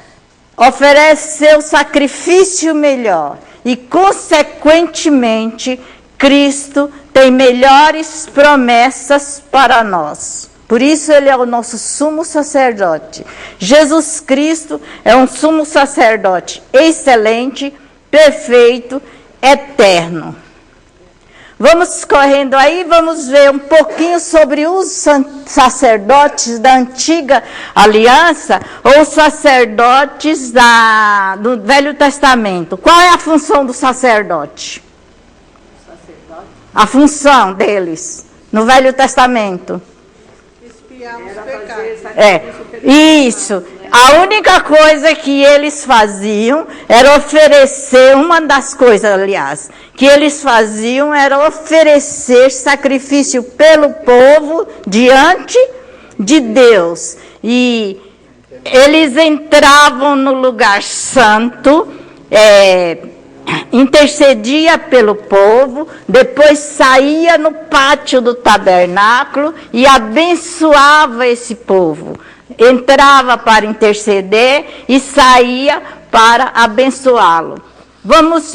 Oferece seu sacrifício melhor e, consequentemente, Cristo tem melhores promessas para nós. Por isso ele é o nosso sumo sacerdote. Jesus Cristo é um sumo sacerdote excelente, perfeito, eterno. Vamos correndo aí, vamos ver um pouquinho sobre os sacerdotes da antiga aliança ou sacerdotes do Velho Testamento. Qual é a função do sacerdote? A função deles no Velho Testamento. Expiar os pecados. Isso. A única coisa que eles faziam era oferecer, uma das coisas, aliás, que eles faziam era oferecer sacrifício pelo povo diante de Deus. E eles entravam no lugar santo, intercedia pelo povo, depois saía no pátio do tabernáculo e abençoava esse povo. Entrava para interceder e saía para abençoá-lo. Vamos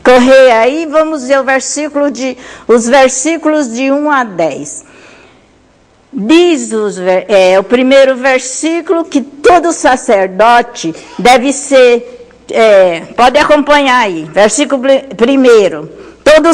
correr aí, vamos ver os versículos de 1 a 10. Diz o primeiro versículo que todo sacerdote deve ser, pode acompanhar aí, versículo 1. Todo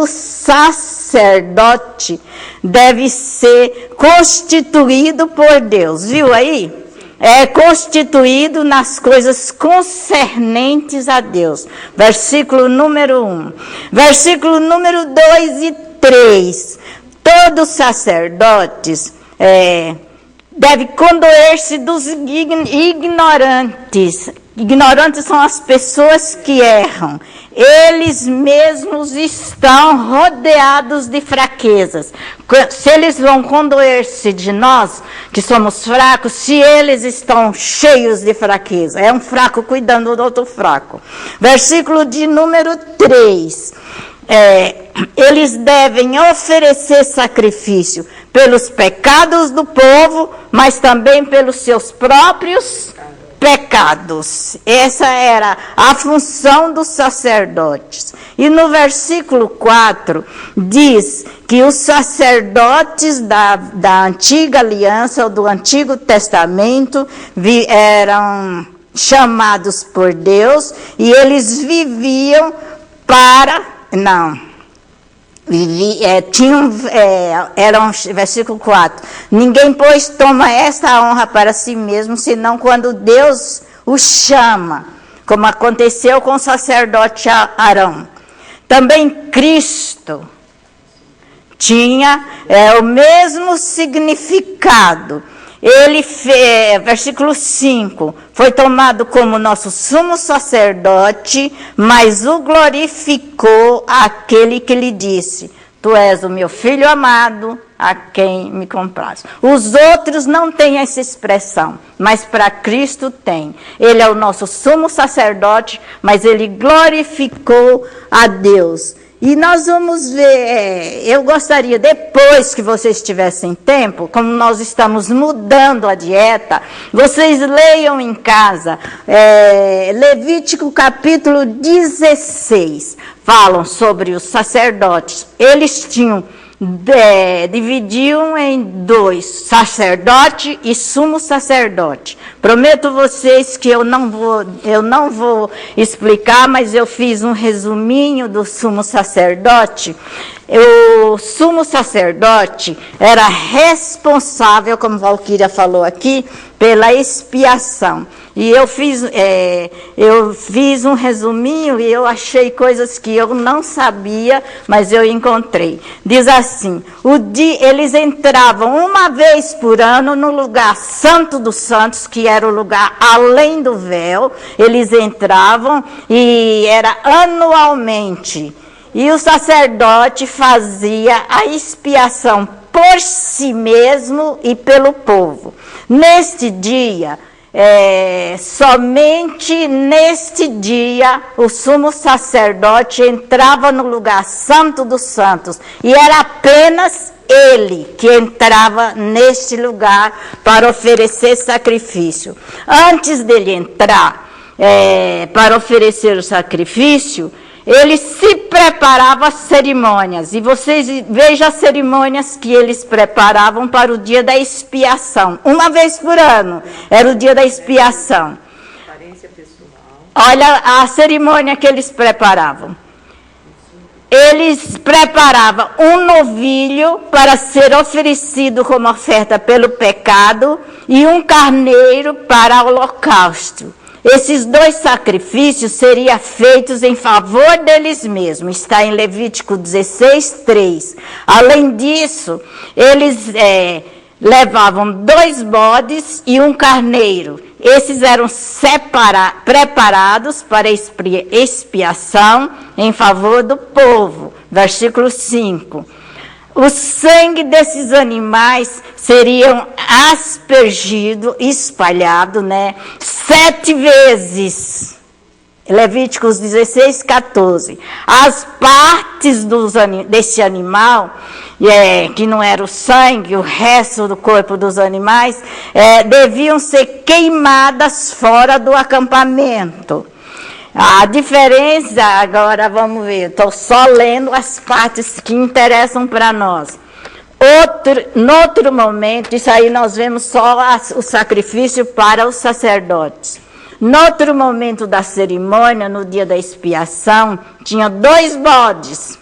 sacerdote deve ser constituído por Deus. Viu aí? É constituído nas coisas concernentes a Deus. Versículo número 1. Versículo número 2 e 3. Todos os sacerdotes devem condoer-se dos ignorantes. Ignorantes são as pessoas que erram. Eles mesmos estão rodeados de fraquezas. Se eles vão condoer-se de nós, que somos fracos, se eles estão cheios de fraqueza. É um fraco cuidando do outro fraco. Versículo de número 3. Eles devem oferecer sacrifício pelos pecados do povo, mas também pelos seus próprios pecados. Essa era a função dos sacerdotes. E no versículo 4 diz que os sacerdotes da antiga aliança, ou do Antigo Testamento, eram chamados por Deus e eles viviam versículo 4, ninguém, pois, toma esta honra para si mesmo, senão quando Deus o chama, como aconteceu com o sacerdote Arão. Também Cristo tinha o mesmo significado. Ele, versículo 5, foi tomado como nosso sumo sacerdote, mas o glorificou aquele que lhe disse, tu és o meu filho amado, a quem me compraz. Os outros não têm essa expressão, mas para Cristo tem. Ele é o nosso sumo sacerdote, mas ele glorificou a Deus. E nós vamos ver, eu gostaria, depois que vocês tivessem tempo, como nós estamos mudando a dieta, vocês leiam em casa, Levítico capítulo 16, falam sobre os sacerdotes. Eles dividiam em dois, sacerdote e sumo sacerdote. Prometo vocês que eu não vou explicar, mas eu fiz um resuminho do sumo sacerdote. O sumo sacerdote era responsável, como Valquíria falou aqui, pela expiação. E eu fiz um resuminho e eu achei coisas que eu não sabia, mas eu encontrei. Diz assim, eles entravam uma vez por ano no lugar santo dos santos, que era o lugar além do véu. Eles entravam e era anualmente. E o sacerdote fazia a expiação por si mesmo e pelo povo. Neste dia, somente neste dia, o sumo sacerdote entrava no lugar santo dos santos. E era apenas ele que entrava neste lugar para oferecer sacrifício. Antes dele entrar para oferecer o sacrifício, ele se preparava as cerimônias, e vocês vejam as cerimônias que eles preparavam para o dia da expiação. Uma vez por ano era o dia da expiação. Olha a cerimônia que eles preparavam. Eles preparavam um novilho para ser oferecido como oferta pelo pecado e um carneiro para holocausto. Esses dois sacrifícios seriam feitos em favor deles mesmos. Está em Levítico 16, 3. Além disso, eles levavam 2 bodes e um carneiro. Esses eram preparados para expiação em favor do povo. Versículo 5. O sangue desses animais seriam aspergido, espalhado, 7 vezes. Levíticos 16, 14. As partes desse animal, que não era o sangue, o resto do corpo dos animais, deviam ser queimadas fora do acampamento. A diferença, agora vamos ver, estou só lendo as partes que interessam para nós. No outro momento, isso aí nós vemos só o sacrifício para os sacerdotes. No outro momento da cerimônia, no dia da expiação, tinha 2 bodes.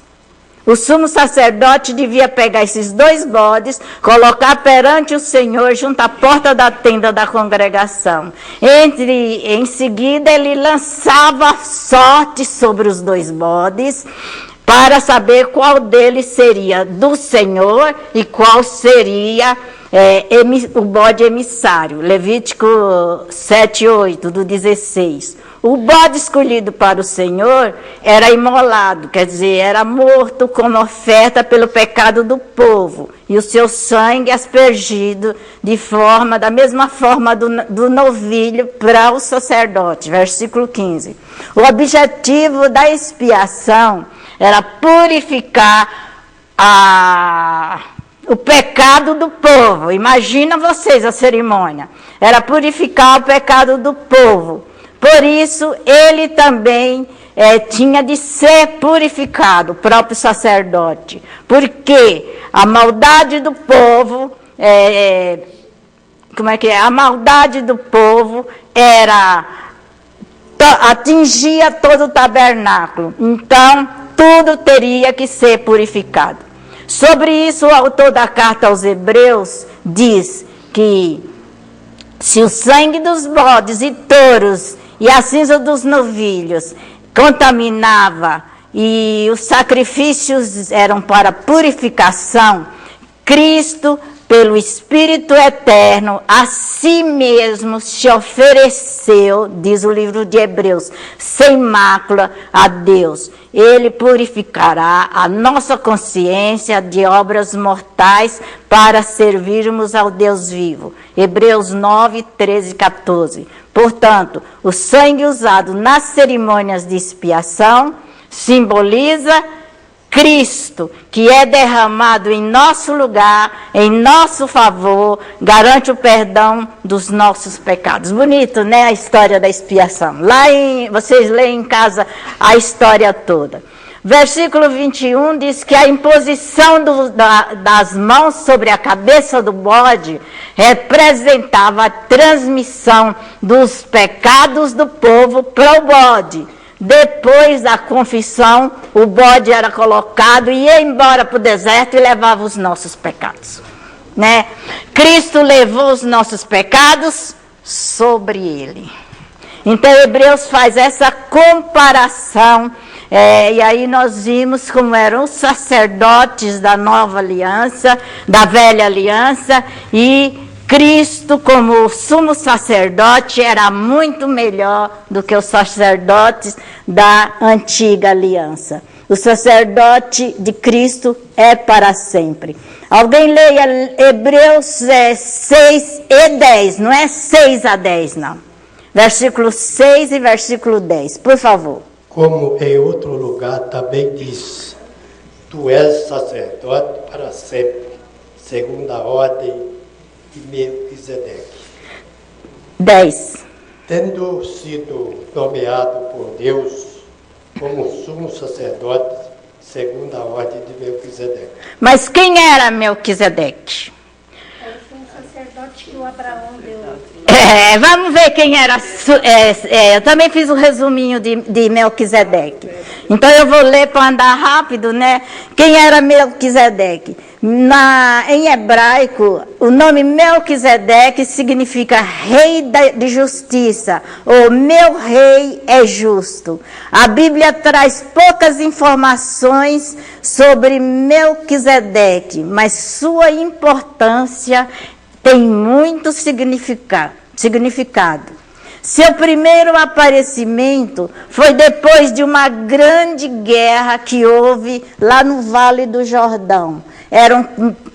O sumo sacerdote devia pegar esses 2 bodes, colocar perante o Senhor junto à porta da tenda da congregação. Em seguida, ele lançava sorte sobre os 2 bodes, para saber qual deles seria do Senhor e qual seria o bode emissário. Levítico 7, 8, do 16. O bode escolhido para o Senhor era imolado, quer dizer, era morto como oferta pelo pecado do povo, e o seu sangue aspergido da mesma forma do novilho para o sacerdote. Versículo 15. O objetivo da expiação era purificar o pecado do povo. Imagina vocês a cerimônia. Era purificar o pecado do povo. Por isso, ele também tinha de ser purificado, o próprio sacerdote. Porque a maldade do povo, a maldade do povo atingia todo o tabernáculo. Então, tudo teria que ser purificado. Sobre isso, o autor da carta aos Hebreus diz que se o sangue dos bodes e touros e a cinza dos novilhos contaminava e os sacrifícios eram para purificação, Cristo, pelo Espírito Eterno, a si mesmo se ofereceu, diz o livro de Hebreus, sem mácula a Deus. Ele purificará a nossa consciência de obras mortais para servirmos ao Deus vivo. Hebreus 9, 13 e 14. Portanto, o sangue usado nas cerimônias de expiação simboliza Cristo, que é derramado em nosso lugar, em nosso favor, garante o perdão dos nossos pecados. Bonito, né, a história da expiação. Vocês leem em casa a história toda. Versículo 21 diz que a imposição das mãos sobre a cabeça do bode representava a transmissão dos pecados do povo para o bode. Depois da confissão, o bode era colocado e ia embora para o deserto e levava os nossos pecados. Né? Cristo levou os nossos pecados sobre ele. Então, Hebreus faz essa comparação. E aí nós vimos como eram os sacerdotes da nova aliança, da velha aliança, e Cristo, como sumo sacerdote, era muito melhor do que os sacerdotes da antiga aliança. O sacerdote de Cristo é para sempre. Alguém leia Hebreus 6 e 10, não é 6 a 10, não. Versículo 6 e versículo 10, por favor. Como em outro lugar também diz, tu és sacerdote para sempre, segundo a ordem de Melquisedeque. 10. Tendo sido nomeado por Deus como sumo sacerdote, segundo a ordem de Melquisedeque. Mas quem era Melquisedeque? Foi um sacerdote que o Abraão deu. Vamos ver quem era. Eu também fiz um resuminho de Melquisedeque. Então eu vou ler para andar rápido, né? Quem era Melquisedeque? Em hebraico, o nome Melquisedeque significa rei de justiça, ou meu rei é justo. A Bíblia traz poucas informações sobre Melquisedeque, mas sua importância tem muito significado. Seu primeiro aparecimento foi depois de uma grande guerra que houve lá no Vale do Jordão. Era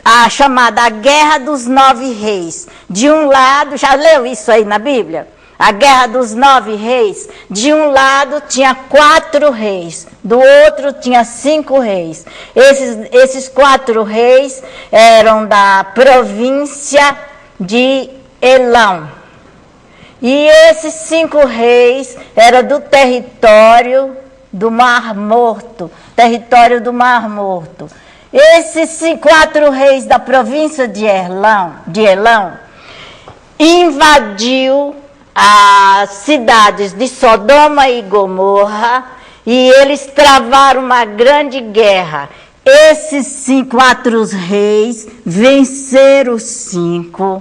a chamada Guerra dos 9 Reis. De um lado, já leu isso aí na Bíblia? A Guerra dos 9 Reis. De um lado tinha 4 reis, do outro tinha 5 reis. Esses 4 reis eram da província de Elão. E esses 5 reis eram do território do Mar Morto. Esses 4 reis da província de Elão invadiu as cidades de Sodoma e Gomorra e eles travaram uma grande guerra. Esses 4 reis venceram os 5.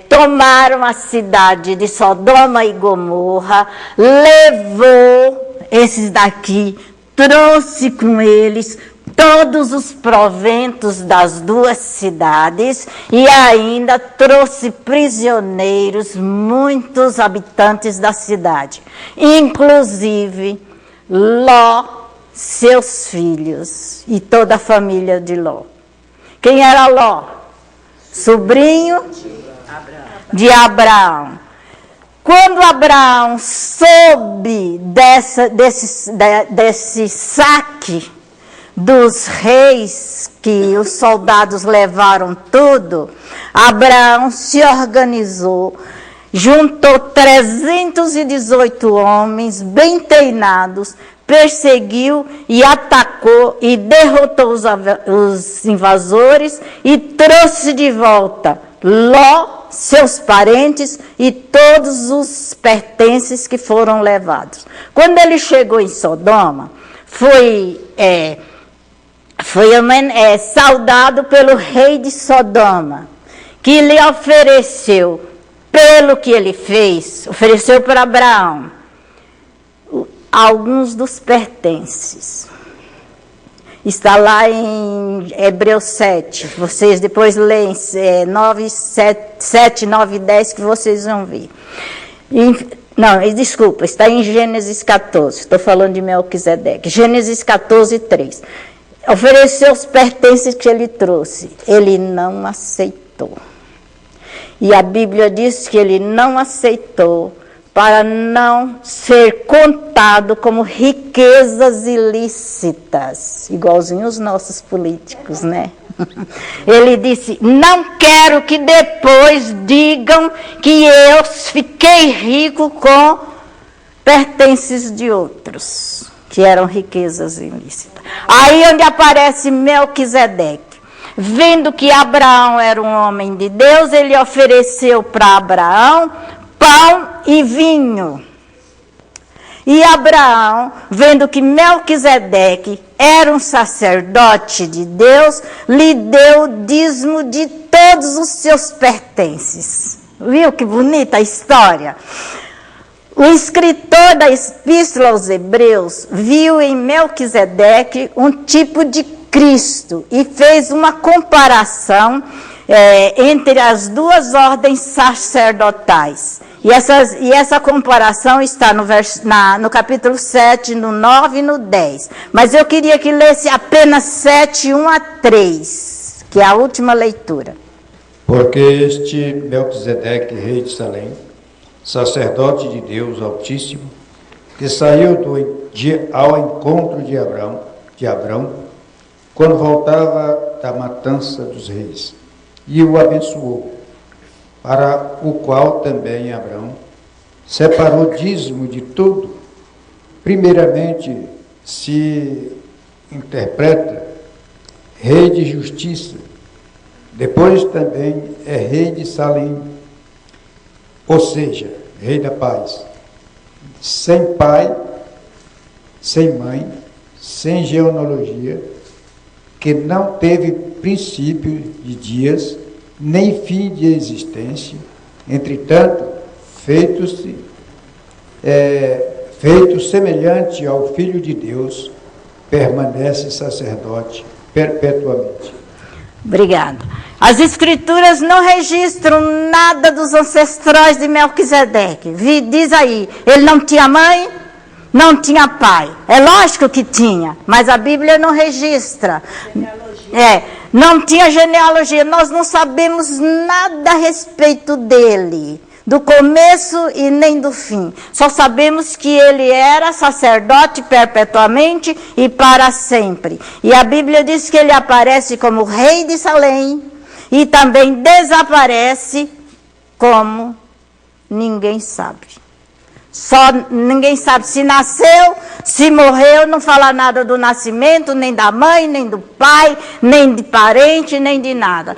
Tomaram a cidade de Sodoma e Gomorra, levou esses daqui, trouxe com eles todos os proventos das 2 cidades e ainda trouxe prisioneiros muitos habitantes da cidade, inclusive Ló, seus filhos e toda a família de Ló. Quem era Ló? Sobrinho de Abraão. Quando Abraão soube desse saque dos reis, que os soldados levaram tudo, Abraão se organizou, juntou 318 homens bem treinados, perseguiu e atacou e derrotou os invasores e trouxe de volta Ló, seus parentes e todos os pertences que foram levados. Quando ele chegou em Sodoma, foi saudado pelo rei de Sodoma, que lhe ofereceu, pelo que ele fez, ofereceu para Abraão alguns dos pertences. Está lá em Hebreus 7. Vocês depois leem 7, 9 e 10 que vocês vão ver. Desculpa, está em Gênesis 14. Estou falando de Melquisedeque. Gênesis 14, 3. Ofereceu os pertences que ele trouxe. Ele não aceitou. E a Bíblia diz que ele não aceitou para não ser contado como riquezas ilícitas, igualzinho os nossos políticos, né? Ele disse, não quero que depois digam que eu fiquei rico com pertences de outros, que eram riquezas ilícitas. Aí onde aparece Melquisedeque. Vendo que Abraão era um homem de Deus, ele ofereceu para Abraão pão e vinho. E Abraão, vendo que Melquisedeque era um sacerdote de Deus, lhe deu o dízimo de todos os seus pertences. Viu que bonita a história? O escritor da Epístola aos Hebreus viu em Melquisedeque um tipo de Cristo e fez uma comparação entre as duas ordens sacerdotais. E essa comparação está no capítulo 7, no 9 e no 10. Mas eu queria que lesse apenas 7, 1 a 3, que é a última leitura. Porque este Melquisedeque, rei de Salém, sacerdote de Deus Altíssimo, que saiu ao encontro de Abrão, quando voltava da matança dos reis, e o abençoou, para o qual também Abrão separou dízimo de tudo. Primeiramente se interpreta rei de justiça, depois também é rei de Salém, ou seja, rei da paz, sem pai, sem mãe, sem genealogia, que não teve princípio de dias, nem fim de existência, entretanto, feito semelhante ao Filho de Deus, permanece sacerdote perpetuamente. Obrigado. As Escrituras não registram nada dos ancestrais de Melquisedeque. Diz aí, ele não tinha mãe, não tinha pai. É lógico que tinha, mas a Bíblia não registra. Não tinha genealogia. Nós não sabemos nada a respeito dele, do começo e nem do fim. Só sabemos que ele era sacerdote perpetuamente e para sempre. E a Bíblia diz que ele aparece como rei de Salém e também desaparece como ninguém sabe. Ninguém sabe se nasceu, se morreu, não fala nada do nascimento, nem da mãe, nem do pai, nem de parente, nem de nada.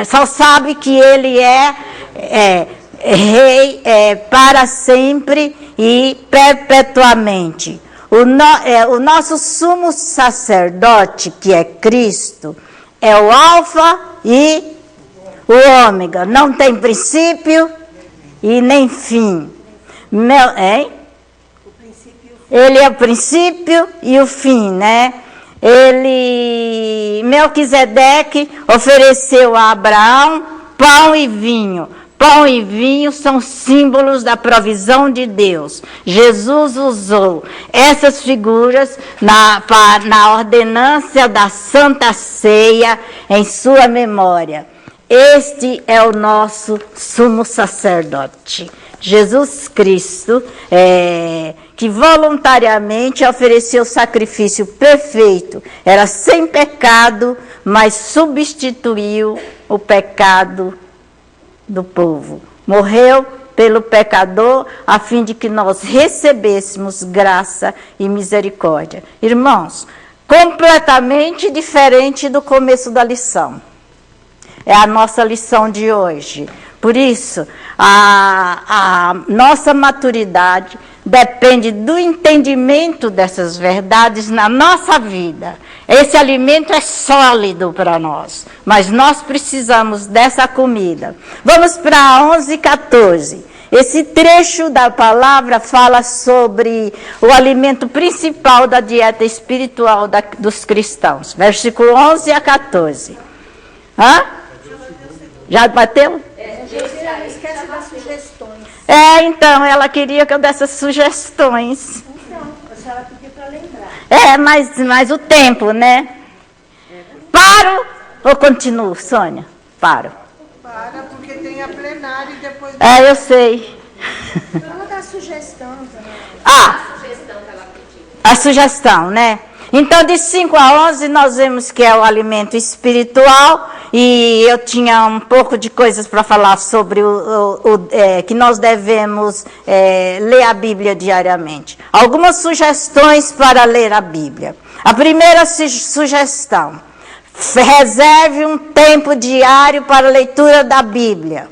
Só sabe que ele é rei para sempre e perpetuamente. O nosso sumo sacerdote, que é Cristo, é o alfa e o ômega. Não tem princípio e nem fim. Ele é o princípio e o fim, né? Melquisedeque ofereceu a Abraão pão e vinho. Pão e vinho são símbolos da provisão de Deus. Jesus usou essas figuras na ordenança da Santa Ceia em sua memória. Este é o nosso sumo sacerdote, Jesus Cristo, que voluntariamente ofereceu o sacrifício perfeito. Era sem pecado, mas substituiu o pecado do povo. Morreu pelo pecador, a fim de que nós recebêssemos graça e misericórdia. Irmãos, completamente diferente do começo da lição. É a nossa lição de hoje. Por isso, a nossa maturidade depende do entendimento dessas verdades na nossa vida. Esse alimento é sólido para nós, mas nós precisamos dessa comida. Vamos para 11:14. Esse trecho da palavra fala sobre o alimento principal da dieta espiritual dos cristãos. Versículo 11 a 14. Hã? Já bateu? Não esquece das sugestões. Então, ela queria que eu desse sugestões. Então, a senhora pediu para lembrar. Mas o tempo, né? Paro ou continuo, Sônia? Paro. Para, porque tem a plenária e depois... Eu sei. Vamos dar sugestão também. A sugestão, né? Então, de 5 a 11, nós vemos que é o alimento espiritual, e eu tinha um pouco de coisas para falar sobre que nós devemos ler a Bíblia diariamente. Algumas sugestões para ler a Bíblia. A primeira sugestão: reserve um tempo diário para a leitura da Bíblia.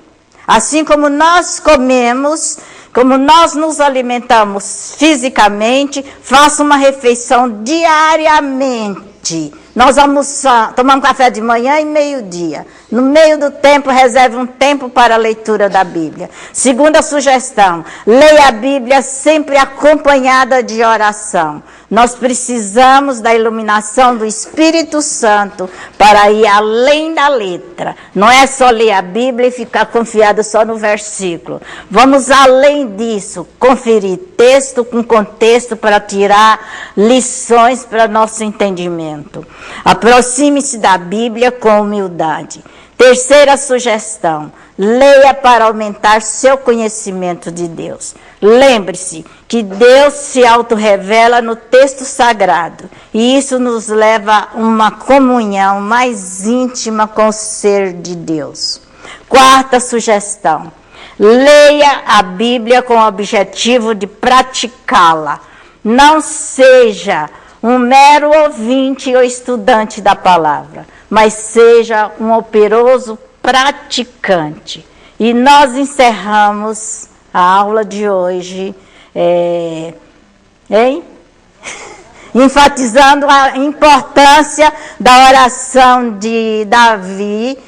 Assim como nós comemos, como nós nos alimentamos fisicamente, faça uma refeição diariamente. Nós almoçamos, tomamos café de manhã e meio-dia. No meio do tempo, reserve um tempo para a leitura da Bíblia. Segunda sugestão: leia a Bíblia sempre acompanhada de oração. Nós precisamos da iluminação do Espírito Santo para ir além da letra. Não é só ler a Bíblia e ficar confiado só no versículo. Vamos além disso, conferir texto com contexto para tirar lições para nosso entendimento. Aproxime-se da Bíblia com humildade. Terceira sugestão: leia para aumentar seu conhecimento de Deus. Lembre-se que Deus se autorrevela no texto sagrado, e isso nos leva a uma comunhão mais íntima com o ser de Deus. Quarta sugestão: leia a Bíblia com o objetivo de praticá-la. Não seja um mero ouvinte ou estudante da palavra, mas seja um operoso praticante. E nós encerramos a aula de hoje, enfatizando a importância da oração de Davi,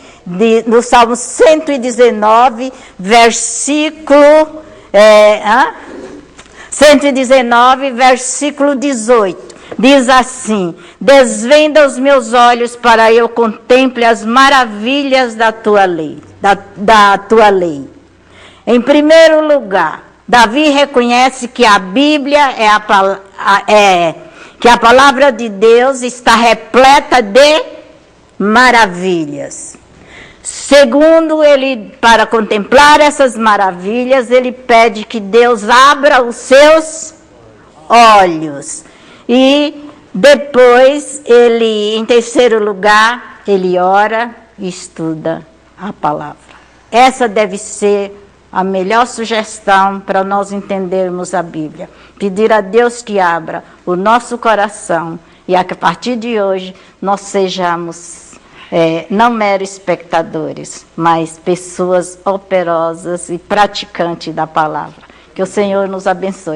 no Salmo 119, versículo 119, versículo 18. Diz assim: desvenda os meus olhos para eu contemple as maravilhas da tua lei. Da tua lei. Em primeiro lugar, Davi reconhece que a Bíblia que a palavra de Deus está repleta de maravilhas. Segundo, para contemplar essas maravilhas, ele pede que Deus abra os seus olhos. E depois, em terceiro lugar, ele ora e estuda a palavra. Essa deve ser a melhor sugestão para nós entendermos a Bíblia. Pedir a Deus que abra o nosso coração e a partir de hoje nós sejamos não meros espectadores, mas pessoas operosas e praticantes da palavra. Que o Senhor nos abençoe.